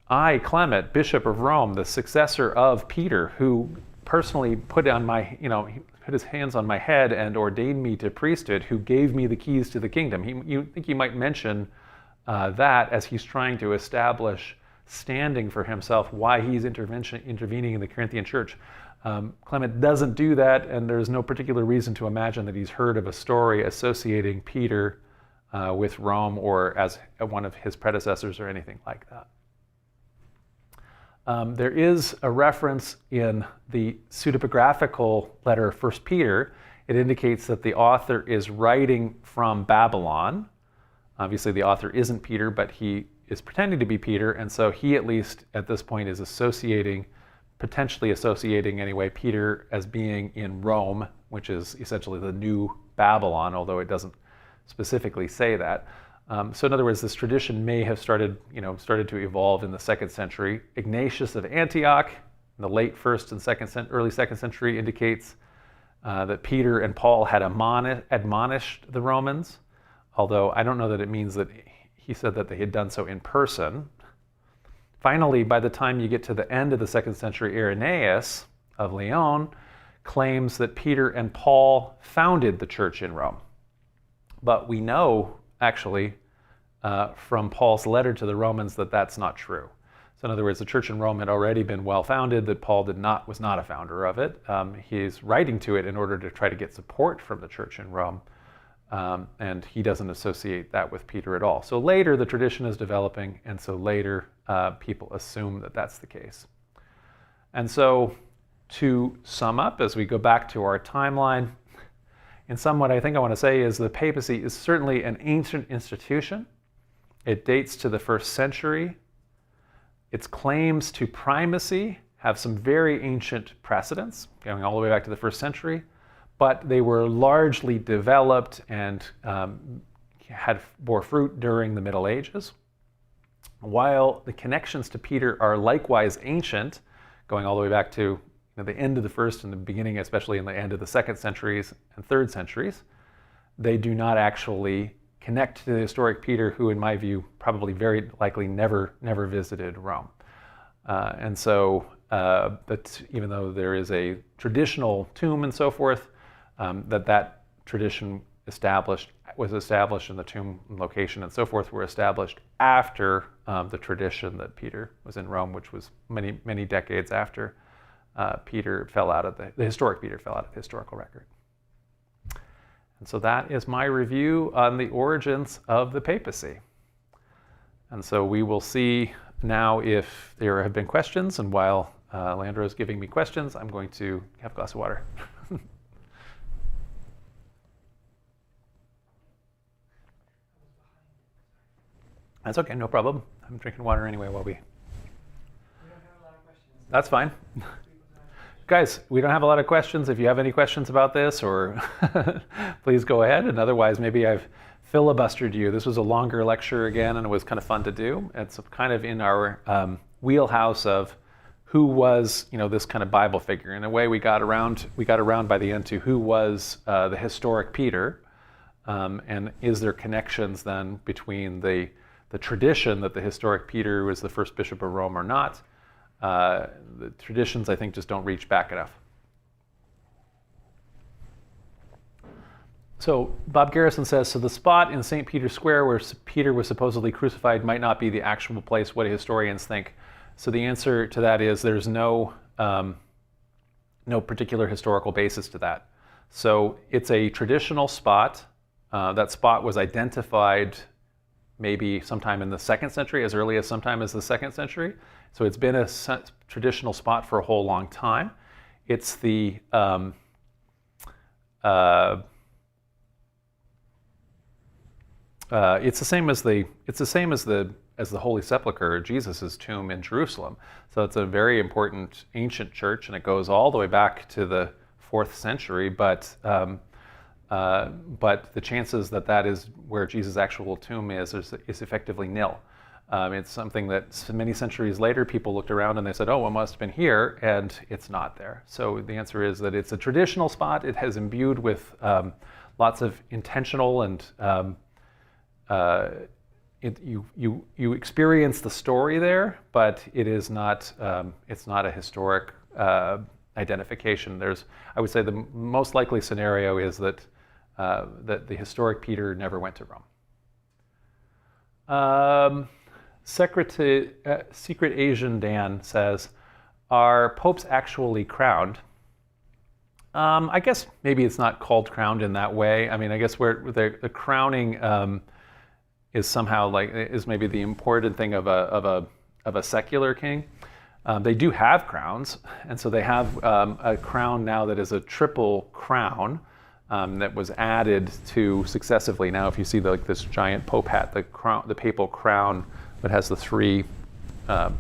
I, Clement, Bishop of Rome, the successor of Peter, who personally put his hands on my head and ordained me to priesthood, who gave me the keys to the kingdom. You think he might mention that as he's trying to establish standing for himself, why he's intervening in the Corinthian church. Clement doesn't do that, and there's no particular reason to imagine that he's heard of a story associating Peter with Rome or as one of his predecessors or anything like that. There is a reference in the pseudepigraphical letter of 1 Peter. It indicates that the author is writing from Babylon. Obviously, the author isn't Peter, but he is pretending to be Peter, and so he, at least at this point, is potentially associating anyway, Peter as being in Rome, which is essentially the new Babylon, although it doesn't specifically say that. So in other words, this tradition may have started to evolve in the 2nd century. Ignatius of Antioch, in the late 1st and early 2nd century, indicates that Peter and Paul had admonished the Romans, although I don't know that it means that he said that they had done so in person. Finally, by the time you get to the end of the 2nd century, Irenaeus of Lyon claims that Peter and Paul founded the church in Rome. But we know, actually, from Paul's letter to the Romans that that's not true. So in other words, the church in Rome had already been well-founded, that Paul was not a founder of it. He's writing to it in order to try to get support from the church in Rome. And he doesn't associate that with Peter at all. So later the tradition is developing, and so later people assume that that's the case. And so to sum up, as we go back to our timeline, in sum, what I think I want to say is the papacy is certainly an ancient institution. It dates to the 1st century. Its claims to primacy have some very ancient precedents, going all the way back to the 1st century. But they were largely developed and bore fruit during the Middle Ages. While the connections to Peter are likewise ancient, going all the way back to the end of the 1st and the beginning, especially in the end of the 2nd centuries and 3rd centuries, they do not actually connect to the historic Peter, who, in my view, probably very likely never visited Rome. And so, but even though there is a traditional tomb and so forth, that tradition was established, and the tomb location and so forth were established after the tradition that Peter was in Rome, which was many decades after Peter fell out of the historic Peter fell out of the historical record. And so that is my review on the origins of the papacy. And so we will see now if there have been questions, and while Leandro is giving me questions, I'm going to have a glass of water. That's okay, no problem. I'm drinking water anyway while we don't have a lot of questions. That's fine. Guys, we don't have a lot of questions. If you have any questions about this, or please go ahead. And otherwise, maybe I've filibustered you. This was a longer lecture again, and it was kind of fun to do. It's kind of in our wheelhouse of who was, this kind of Bible figure. In a way, we got around by the end to who was the historic Peter, and is there connections then between the tradition that the historic Peter was the first bishop of Rome or not. The traditions, I think, just don't reach back enough. So Bob Garrison says, so the spot in St. Peter's Square where Peter was supposedly crucified might not be the actual place. What do historians think? So the answer to that is there's no particular historical basis to that. So it's a traditional spot. That spot was identified maybe sometime in the 2nd century, as early as sometime as the 2nd century. So it's been a traditional spot for a whole long time. It's the it's the same as the Holy Sepulchre, Jesus' tomb in Jerusalem. So it's a very important ancient church, and it goes all the way back to the 4th century. But the chances that is where Jesus' actual tomb is effectively nil. It's something that many centuries later people looked around and they said, oh, it must have been here, and it's not there. So the answer is that it's a traditional spot. It has imbued with lots of intentional and you experience the story there, but it is not. It's not a historic identification. I would say, the most likely scenario is that the historic Peter never went to Rome. Secret Asian Dan says, are popes actually crowned? I guess maybe it's not called crowned in that way. I mean, I guess where the crowning is somehow is maybe the important thing of a secular king. They do have crowns, and so they have a crown now that is a triple crown that was added to successively. Now, if you see this giant pope hat, the papal crown that has the 3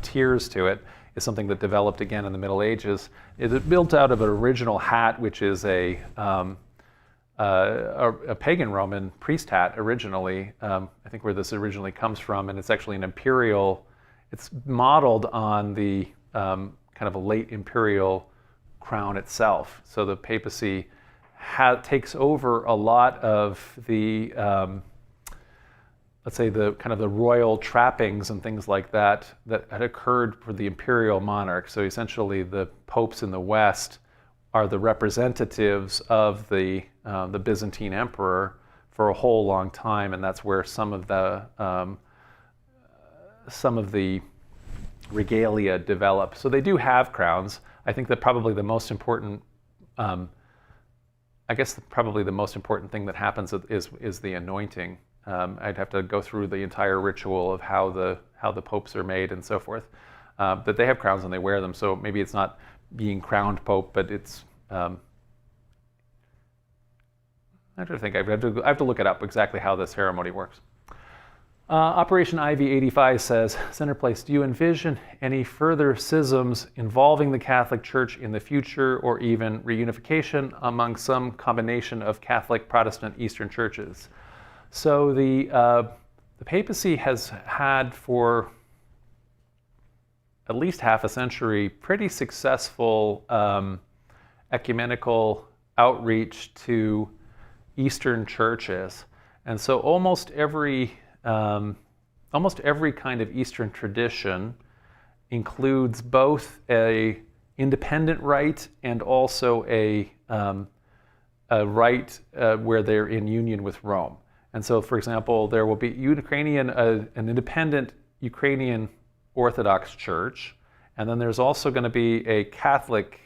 tiers to it, is something that developed again in the Middle Ages. It is built out of an original hat, which is a pagan Roman priest hat originally. I think where this originally comes from, and it's actually an imperial. It's modeled on the kind of a late imperial crown itself. So the papacy takes over a lot of the, let's say, the kind of the royal trappings and things like that had occurred for the imperial monarch. So essentially, the popes in the West are the representatives of the Byzantine emperor for a whole long time, and that's where some of the regalia develop. So they do have crowns. I think that probably the most important, probably the most important thing that happens is the anointing. I'd have to go through the entire ritual of how the popes are made and so forth. That they have crowns and they wear them. So maybe it's not being crowned pope, but it's. I have to think. I have to look it up exactly how the ceremony works. Operation Ivy 85 says, Center Place, do you envision any further schisms involving the Catholic Church in the future, or even reunification among some combination of Catholic, Protestant, Eastern churches? So the papacy has had for at least half a century pretty successful ecumenical outreach to Eastern churches. And so almost every kind of Eastern tradition includes both a independent rite and also a rite where they're in union with Rome. And so, for example, there will be an independent Ukrainian Orthodox Church, and then there's also going to be a Catholic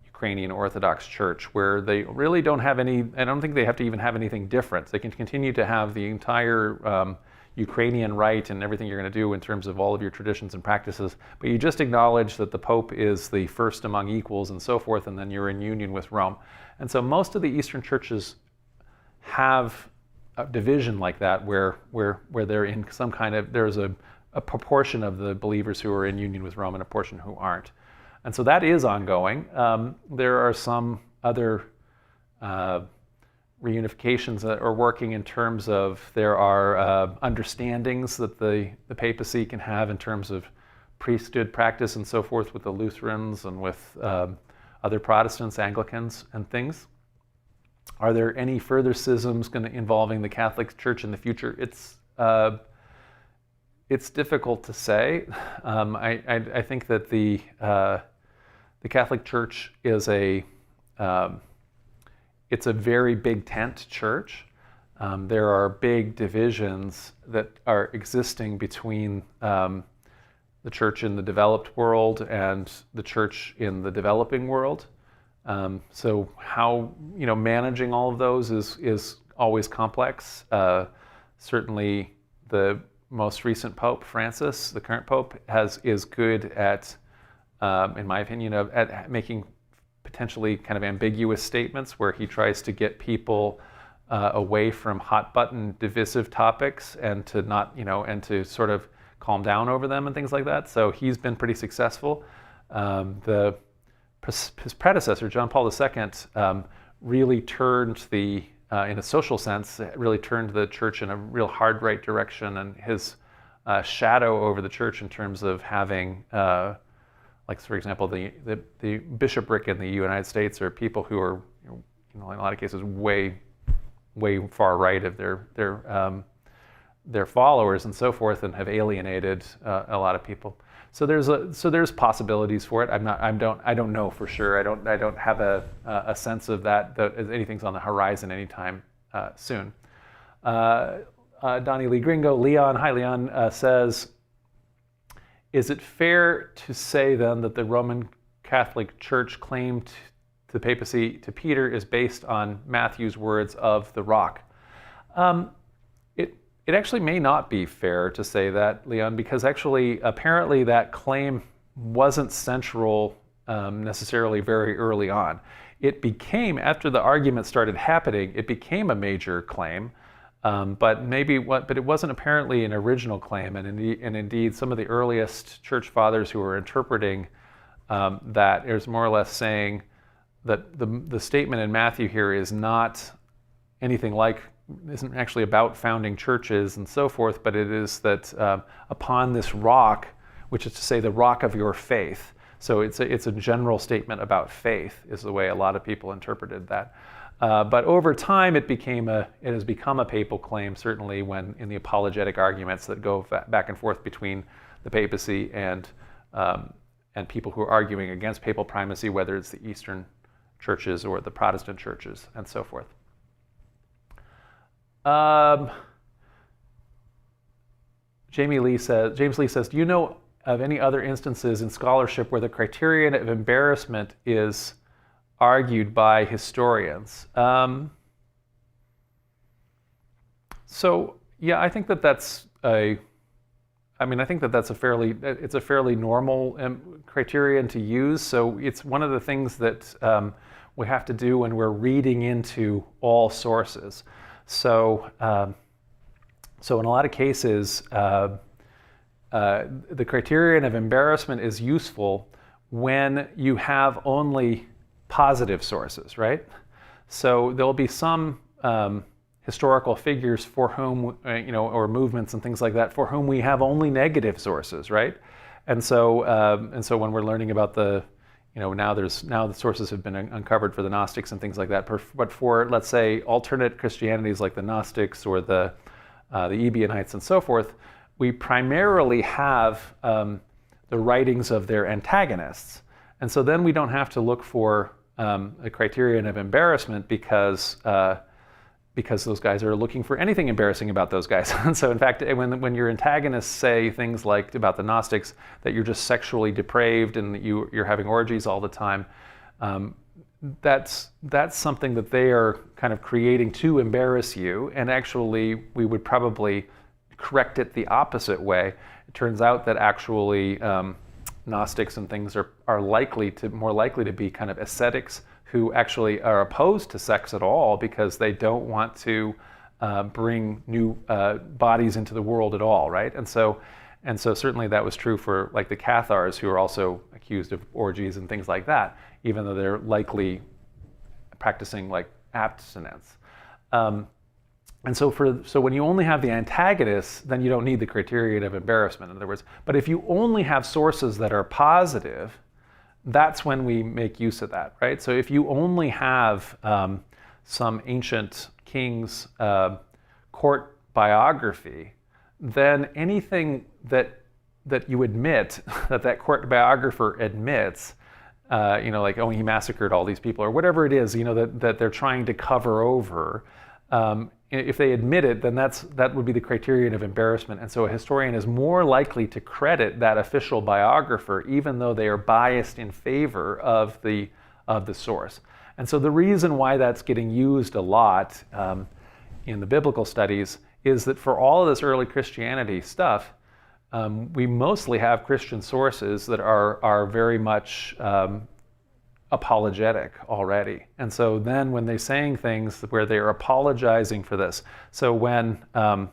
Ukrainian Orthodox Church where they really don't have any, I don't think they have to even have anything different. They can continue to have the entire Ukrainian rite and everything you're going to do in terms of all of your traditions and practices, but you just acknowledge that the Pope is the first among equals and so forth, and then you're in union with Rome. And so most of the Eastern churches have a division like that where they're in some kind of, there's a proportion of the believers who are in union with Rome and a portion who aren't. And so that is ongoing. There are some other reunifications that are working in terms of there are understandings that the papacy can have in terms of priesthood practice and so forth with the Lutherans and with other Protestants, Anglicans, and things. Are there any further schisms involving the Catholic Church in the future? It's difficult to say. I think that the Catholic Church is it's a very big tent church. There are big divisions that are existing between the church in the developed world and the church in the developing world. So how, managing all of those is always complex. Certainly the most recent Pope, Francis, the current Pope, is good at, in my opinion, at making potentially kind of ambiguous statements where he tries to get people away from hot button divisive topics and to not, and to sort of calm down over them and things like that. So he's been pretty successful. His predecessor, John Paul II, really turned in a social sense, really turned the church in a real hard right direction, and his shadow over the church in terms of having, like for example, the bishopric in the United States are people who are, in a lot of cases, way far right of their followers and so forth, and have alienated a lot of people. So there's possibilities for it. I don't know for sure. I don't have a sense of that anything's on the horizon anytime soon. Donnie Lee Gringo, Leon, hi Leon, says, is it fair to say then that the Roman Catholic Church claim to the papacy to Peter is based on Matthew's words of the rock? It actually may not be fair to say that, Leon, because actually, apparently that claim wasn't central necessarily very early on. It became, after the argument started happening, it became a major claim, but it wasn't apparently an original claim, and indeed some of the earliest church fathers who were interpreting that is more or less saying that the statement in Matthew here is not anything isn't actually about founding churches and so forth, but it is that upon this rock, which is to say the rock of your faith. So it's a general statement about faith, is the way a lot of people interpreted that. But over time, it has become a papal claim, certainly when in the apologetic arguments that go back and forth between the papacy and people who are arguing against papal primacy, whether it's the Eastern churches or the Protestant churches and so forth. James Lee says, do you know of any other instances in scholarship where the criterion of embarrassment is argued by historians? So yeah, I think that's a fairly normal criterion to use. So it's one of the things that we have to do when we're reading into all sources. So in a lot of cases, the criterion of embarrassment is useful when you have only positive sources, right? So there'll be some historical figures for whom, or movements and things like that, for whom we have only negative sources, right? And so when we're learning about the now the sources have been uncovered for the Gnostics and things like that. But for, let's say, alternate Christianities like the Gnostics or the Ebionites and so forth, we primarily have the writings of their antagonists. And so then we don't have to look for a criterion of embarrassment because those guys are looking for anything embarrassing about those guys. And so in fact, when your antagonists say things like about the Gnostics, that you're just sexually depraved and that you're having orgies all the time, that's something that they are kind of creating to embarrass you. And actually, we would probably correct it the opposite way. It turns out that actually Gnostics and things are more likely to be kind of ascetics who actually are opposed to sex at all because they don't want to bring new bodies into the world at all, right? And so certainly that was true for like the Cathars, who are also accused of orgies and things like that, even though they're likely practicing like abstinence. And so when you only have the antagonists, then you don't need the criterion of embarrassment, in other words. But if you only have sources that are positive, that's when we make use of that, right? So if you only have some ancient king's court biography, then anything that you admit, that court biographer admits, like, oh, he massacred all these people, or whatever it is, that they're trying to cover over, if they admit it, then that would be the criterion of embarrassment. And so a historian is more likely to credit that official biographer, even though they are biased in favor of the source. And so the reason why that's getting used a lot in the biblical studies is that for all of this early Christianity stuff, we mostly have Christian sources that are very much apologetic already. And so then when they're saying things where they are apologizing for this, so when when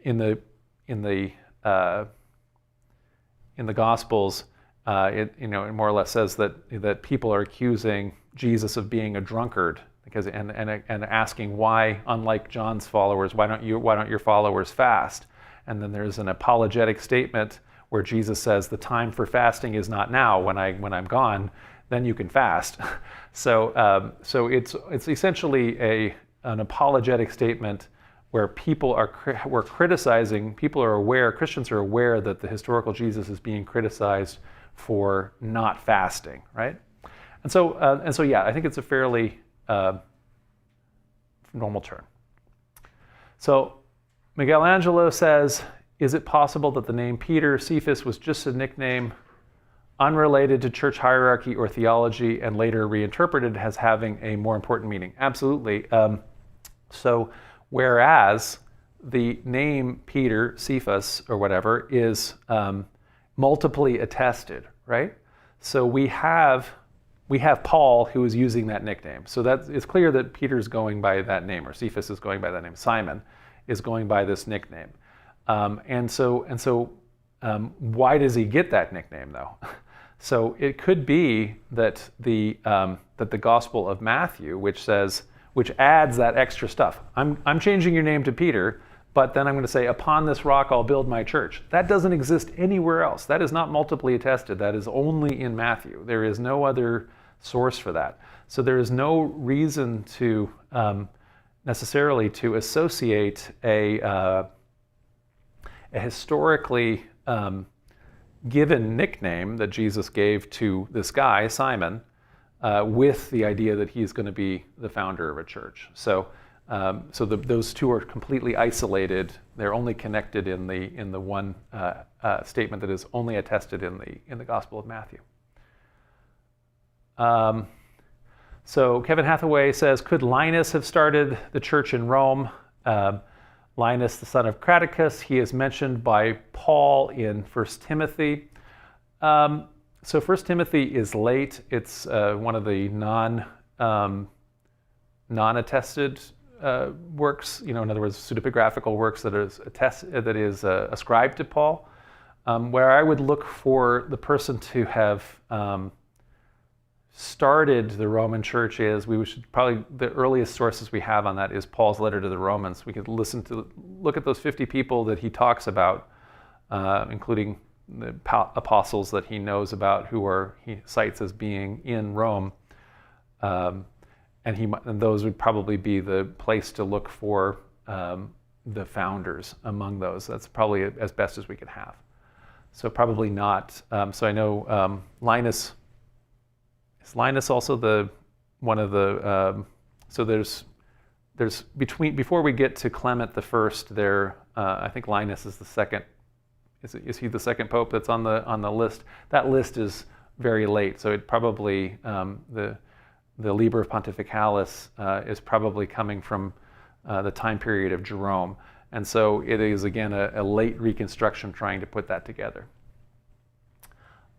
in the Gospels, it more or less says that people are accusing Jesus of being a drunkard because and asking why, unlike John's followers, why don't your followers fast? And then there's an apologetic statement where Jesus says, the time for fasting is not now. When I'm gone, then you can fast. So it's essentially an apologetic statement where we're criticizing. Christians are aware that the historical Jesus is being criticized for not fasting, right? And so yeah, I think it's a fairly normal turn. So Miguel Angelo says, is it possible that the name Peter, Cephas, was just a nickname unrelated to church hierarchy or theology and later reinterpreted as having a more important meaning? Absolutely. So whereas the name Peter, Cephas, or whatever, is multiply attested, right? So we have Paul who is using that nickname. So it's clear that Peter's going by that name, or Cephas is going by that name. Simon is going by this nickname. And so why does he get that nickname, though? So it could be that the Gospel of Matthew, which adds that extra stuff. I'm changing your name to Peter, but then I'm going to say, upon this rock I'll build my church. That doesn't exist anywhere else. That is not multiply attested. That is only in Matthew. There is no other source for that. So there is no reason to necessarily to associate a historically given nickname that Jesus gave to this guy, Simon, with the idea that he's going to be the founder of a church. So those two are completely isolated. They're only connected in the one statement that is only attested in the Gospel of Matthew. So Kevin Hathaway says, could Linus have started the church in Rome? Linus, the son of Craticus, he is mentioned by Paul in 1 Timothy. So 1 Timothy is late. It's one of the non-attested works, in other words, pseudepigraphical works that is ascribed to Paul. Where I would look for the person to have started the Roman church is, the earliest sources we have on that is Paul's letter to the Romans. We could look at those 50 people that he talks about, including apostles that he knows about who he cites as being in Rome. And those would probably be the place to look for the founders among those. That's probably as best as we could have. So probably not. So I know Linus. Is Linus also one of the? So there's before we get to Clement the First, I think Linus is the second. Is he the second pope that's on the list? That list is very late, so it probably the Liber Pontificalis is probably coming from the time period of Jerome, and so it is again a late reconstruction trying to put that together.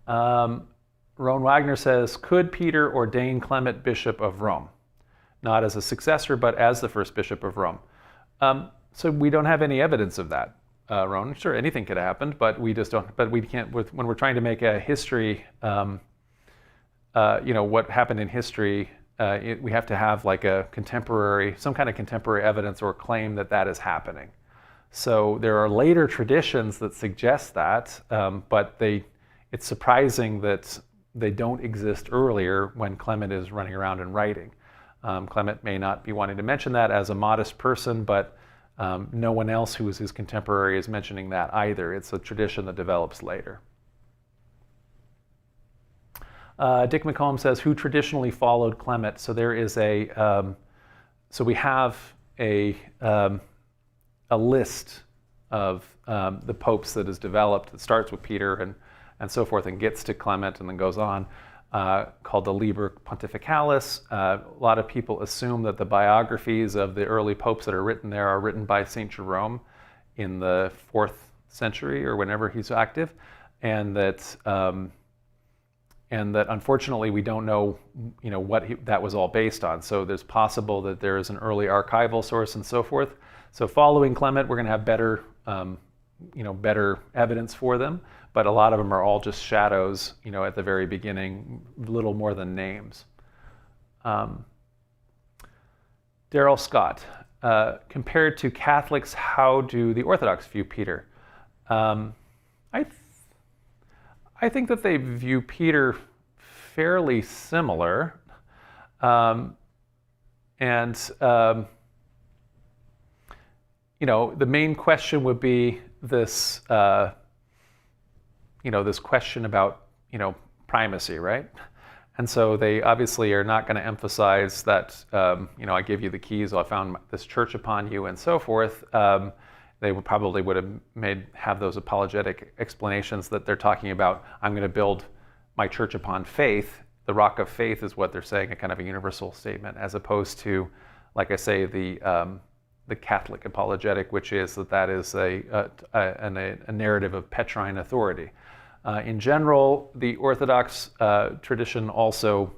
Rowan Wagner says, could Peter ordain Clement bishop of Rome, not as a successor but as the first bishop of Rome? So we don't have any evidence of that. Rowan, sure, anything could have happened, but we just don't. But we can't. When we're trying to make a history, what happened in history, we have to have like some kind of contemporary evidence or claim that is happening. So there are later traditions that suggest that, but it's surprising that they don't exist earlier when Clement is running around and writing. Clement may not be wanting to mention that as a modest person, but no one else who is his contemporary is mentioning that either. It's a tradition that develops later. Dick McComb says, who traditionally followed Clement? So there is so we have a list of the popes that is developed. It starts with Peter and so forth and gets to Clement and then goes on, called the Liber Pontificalis. A lot of people assume that the biographies of the early popes that are written there are written by St. Jerome in the 4th century or whenever he's active, and that unfortunately we don't know, what that was all based on. So there's possible that there is an early archival source and so forth. So following Clement, we're going to have better evidence for them. But a lot of them are all just shadows, at the very beginning, little more than names. Daryl Scott, compared to Catholics, how do the Orthodox view Peter? I think that they view Peter fairly similar. The main question would be this, this question about, primacy, right? And so they obviously are not going to emphasize that, I give you the keys, I found this church upon you, and so forth. They probably would have those apologetic explanations that they're talking about, I'm going to build my church upon faith. The rock of faith is what they're saying, a kind of a universal statement, as opposed to, like I say, the Catholic apologetic, which is that is a narrative of Petrine authority. In general, the Orthodox tradition also,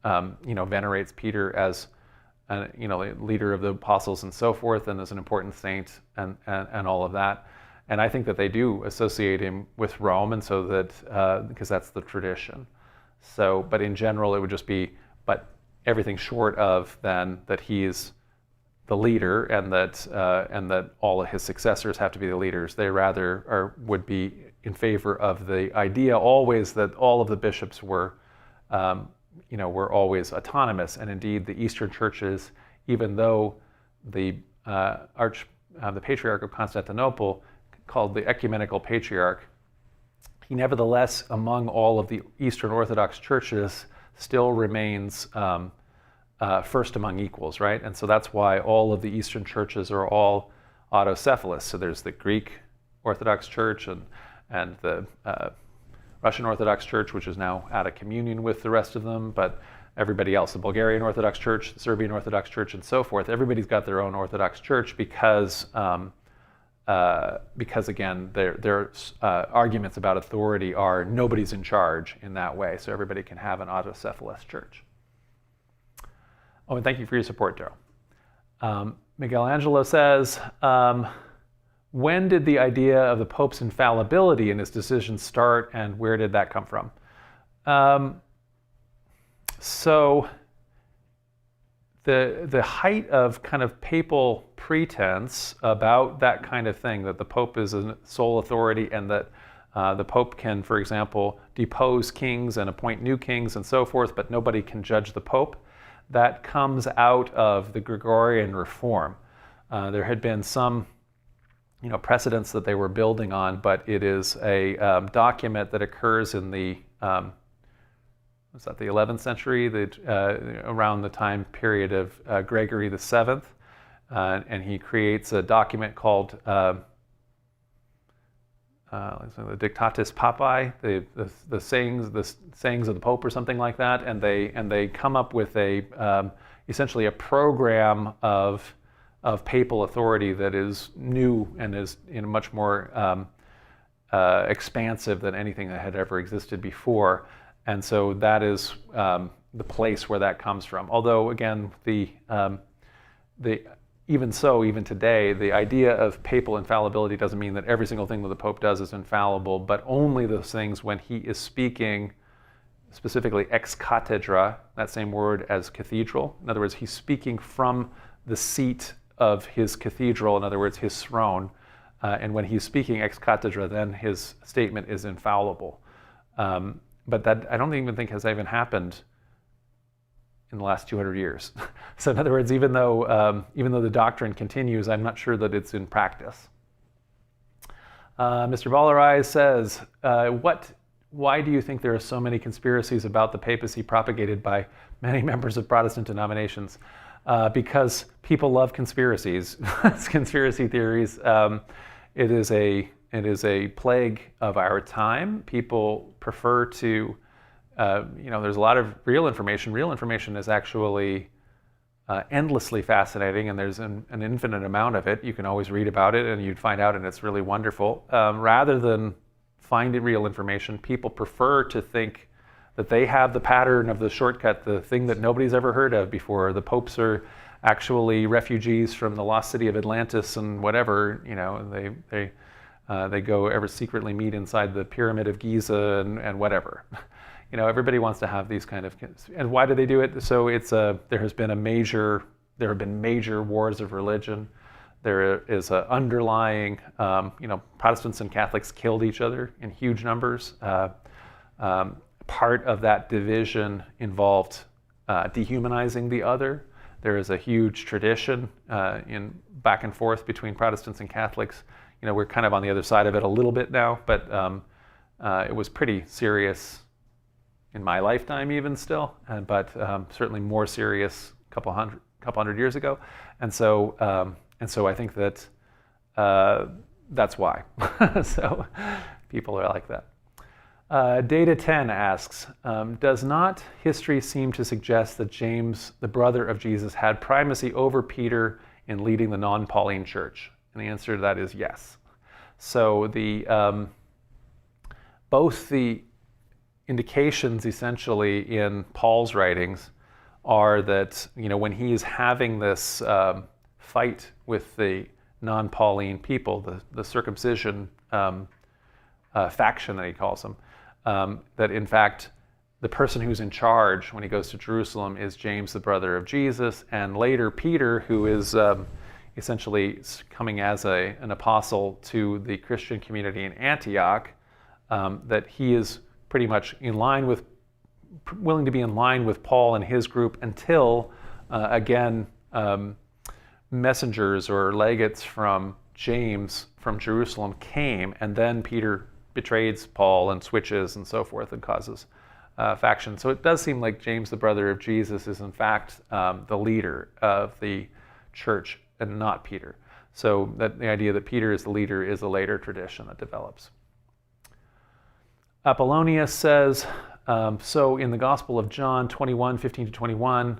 venerates Peter as, the leader of the apostles and so forth, and as an important saint, and all of that. And I think that they do associate him with Rome, and so that because that's the tradition. So, but in general, it would just be, but everything short of then that he's the leader, and that all of his successors have to be the leaders. They rather would be in favor of the idea always that all of the bishops were always autonomous. And indeed, the Eastern churches, even though the Patriarch of Constantinople, called the Ecumenical Patriarch, he nevertheless, among all of the Eastern Orthodox churches, still remains first among equals, right? And so that's why all of the Eastern churches are all autocephalous. So there's the Greek Orthodox Church and the Russian Orthodox Church, which is now out of communion with the rest of them, but everybody else, the Bulgarian Orthodox Church, the Serbian Orthodox Church, and so forth, everybody's got their own Orthodox Church because again, their arguments about authority are nobody's in charge in that way, so everybody can have an autocephalous church. Oh, and thank you for your support, Daryl. Miguel Angelo says, when did the idea of the Pope's infallibility in his decisions start, and where did that come from? So the height of kind of papal pretense about that kind of thing, that the Pope is a sole authority and that The Pope can, for example, depose kings and appoint new kings and so forth, but nobody can judge the Pope. That comes out of the Gregorian reform. There had been some precedents that they were building on, but it is a document that occurs in the was that the 11th century, around the time period of Gregory VII, and he creates a document called the Dictatus Papae, the sayings of the Pope, or something like that, and they come up with essentially a program of papal authority that is new and is much more expansive than anything that had ever existed before. And so that is the place where that comes from. Although, again, even today, the idea of papal infallibility doesn't mean that every single thing that the Pope does is infallible, but only those things when he is speaking specifically ex cathedra, that same word as cathedral. In other words, he's speaking from the seat of his cathedral, in other words, his throne. And when he's speaking ex cathedra, then his statement is infallible. But that I don't even think has even happened in the last 200 years. So in other words, even though the doctrine continues, I'm not sure that it's in practice. Mr. Ballarai says, why do you think there are so many conspiracies about the papacy propagated by many members of Protestant denominations? Because people love conspiracies. It's conspiracy theories. It is a plague of our time. People prefer to, there's a lot of real information. Real information is actually endlessly fascinating, and there's an infinite amount of it. You can always read about it, and you'd find out, and it's really wonderful. Rather than finding real information, people prefer to think that they have the pattern of the shortcut, the thing that nobody's ever heard of before. The popes are actually refugees from the lost city of Atlantis and whatever, and they go ever secretly meet inside the Pyramid of Giza and whatever. Everybody wants to have these kind of, and why do they do it? So there have been major wars of religion. There is an underlying, Protestants and Catholics killed each other in huge numbers. Part of that division involved dehumanizing the other. There is a huge tradition in back and forth between Protestants and Catholics. We're kind of on the other side of it a little bit now, but it was pretty serious in my lifetime, even still, but certainly more serious a couple hundred years ago. And so I think that that's why. So people are like that. Data 10 asks, does not history seem to suggest that James, the brother of Jesus, had primacy over Peter in leading the non-Pauline church? And the answer to that is yes. So both the indications essentially in Paul's writings are that, when he is having this fight with the non-Pauline people, the circumcision faction that he calls them, that in fact the person who's in charge when he goes to Jerusalem is James, the brother of Jesus, and later Peter, who is essentially coming as an apostle to the Christian community in Antioch, that he is pretty much willing to be in line with Paul and his group until, messengers or legates from James from Jerusalem came, and then Peter betrays Paul and switches and so forth and causes faction. So it does seem like James, the brother of Jesus, is in fact the leader of the church and not Peter. So that the idea that Peter is the leader is a later tradition that develops. Apollonius says, so in the Gospel of John 21:15-21,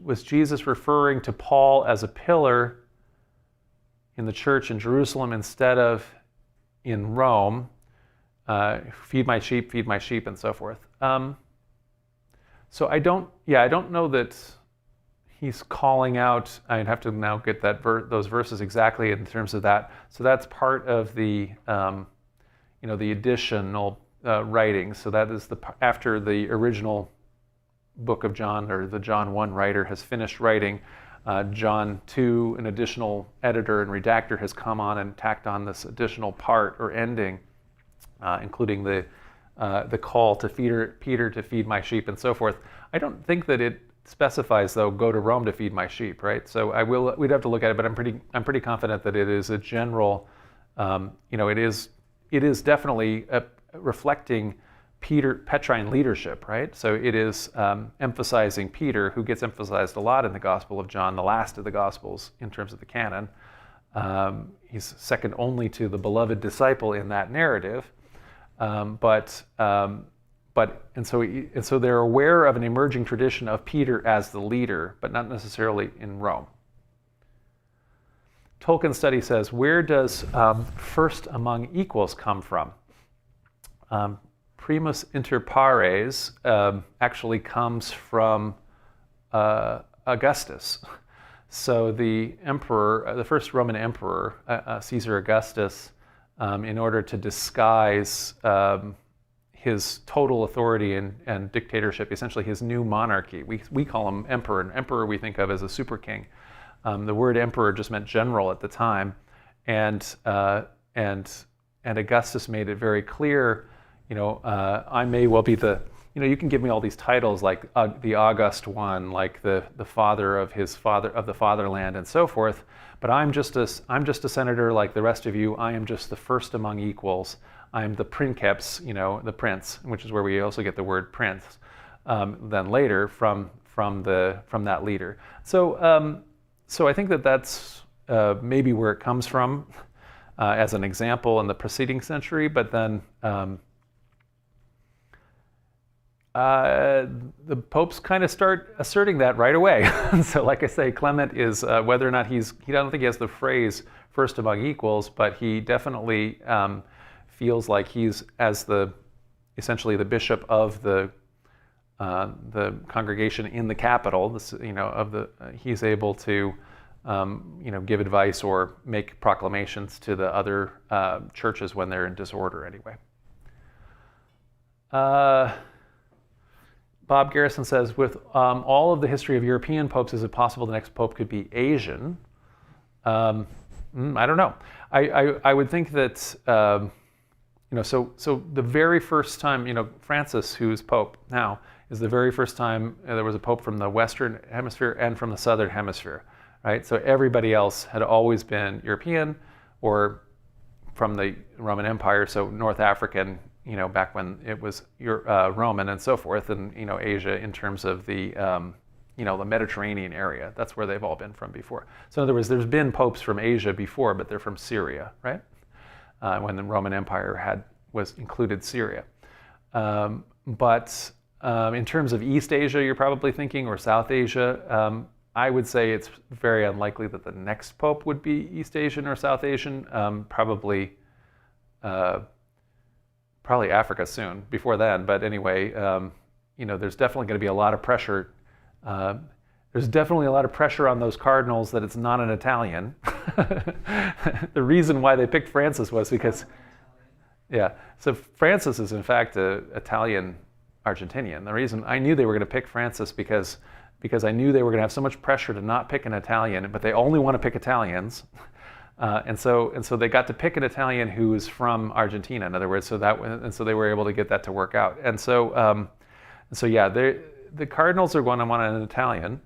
was Jesus referring to Paul as a pillar in the church in Jerusalem instead of in Rome? Feed my sheep, and so forth. So I don't know that he's calling out. I'd have to now get those verses exactly in terms of that. So that's part of the the additional writing. So that is after the original book of John, or the John 1 writer has finished writing. John 2, an additional editor and redactor, has come on and tacked on this additional part or ending. including the call to Peter to feed my sheep and so forth. I don't think that it specifies, though, go to Rome to feed my sheep, right? So we'd have to look at it, but I'm pretty confident that it is a general, it is definitely reflecting Petrine leadership, right? So it is emphasizing Peter, who gets emphasized a lot in the Gospel of John, the last of the Gospels in terms of the canon. He's second only to the beloved disciple in that narrative, so they're aware of an emerging tradition of Peter as the leader, but not necessarily in Rome. Tolkien study says, where does first among equals come from? Primus inter pares actually comes from Augustus. So the emperor, the first Roman emperor, Caesar Augustus, in order to disguise his total authority and dictatorship, essentially his new monarchy. We call him emperor. An emperor we think of as a super king. The word emperor just meant general at the time, and Augustus made it very clear, I may well be the, you can give me all these titles like the August one, like the father of the fatherland and so forth, but I'm just a senator like the rest of you. I am just the first among equals. I'm the princeps, the prince, which is where we also get the word prince. Then later from that leader. So I think that's maybe where it comes from as an example in the preceding century, but then the popes kind of start asserting that right away. So like I say, Clement is, whether or not I don't think he has the phrase first among equals, but he definitely feels like he's essentially the bishop of the congregation in the capital. He's able to give advice or make proclamations to the other churches when they're in disorder anyway. Bob Garrison says, with all of the history of European popes, is it possible the next pope could be Asian? I don't know. I would think that, so the very first time, Francis, who's pope now, is the very first time there was a pope from the Western Hemisphere and from the Southern Hemisphere, right? So everybody else had always been European or from the Roman Empire, so North African, back when it was Roman and so forth, and Asia in terms of the the Mediterranean area. That's where they've all been from before. So in other words, there's been popes from Asia before, but they're from Syria, right? When the Roman Empire included Syria. But in terms of East Asia, you're probably thinking, or South Asia, I would say it's very unlikely that the next pope would be East Asian or South Asian. Probably Africa soon, before then. But anyway, there's definitely going to be a lot of pressure. There's definitely a lot of pressure on those cardinals that it's not an Italian. The reason why they picked Francis was because, so Francis is in fact an Italian-Argentinian. The reason I knew they were going to pick Francis because I knew they were going to have so much pressure to not pick an Italian, but they only want to pick Italians. And so they got to pick an Italian who was from Argentina, in other words, so they were able to get that to work out. And so the cardinals are going to want an Italian,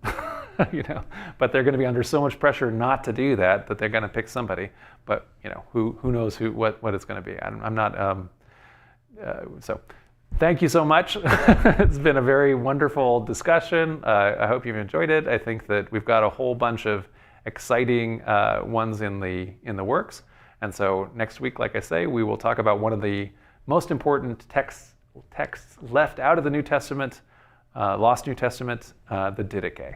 but they're going to be under so much pressure not to do that they're going to pick somebody. But who knows what it's going to be? I'm not. So thank you so much. It's been a very wonderful discussion. I hope you've enjoyed it. I think that we've got a whole bunch of exciting ones in the works. And so next week, like I say, we will talk about one of the most important texts left out of the New Testament, lost New Testament, the Didache.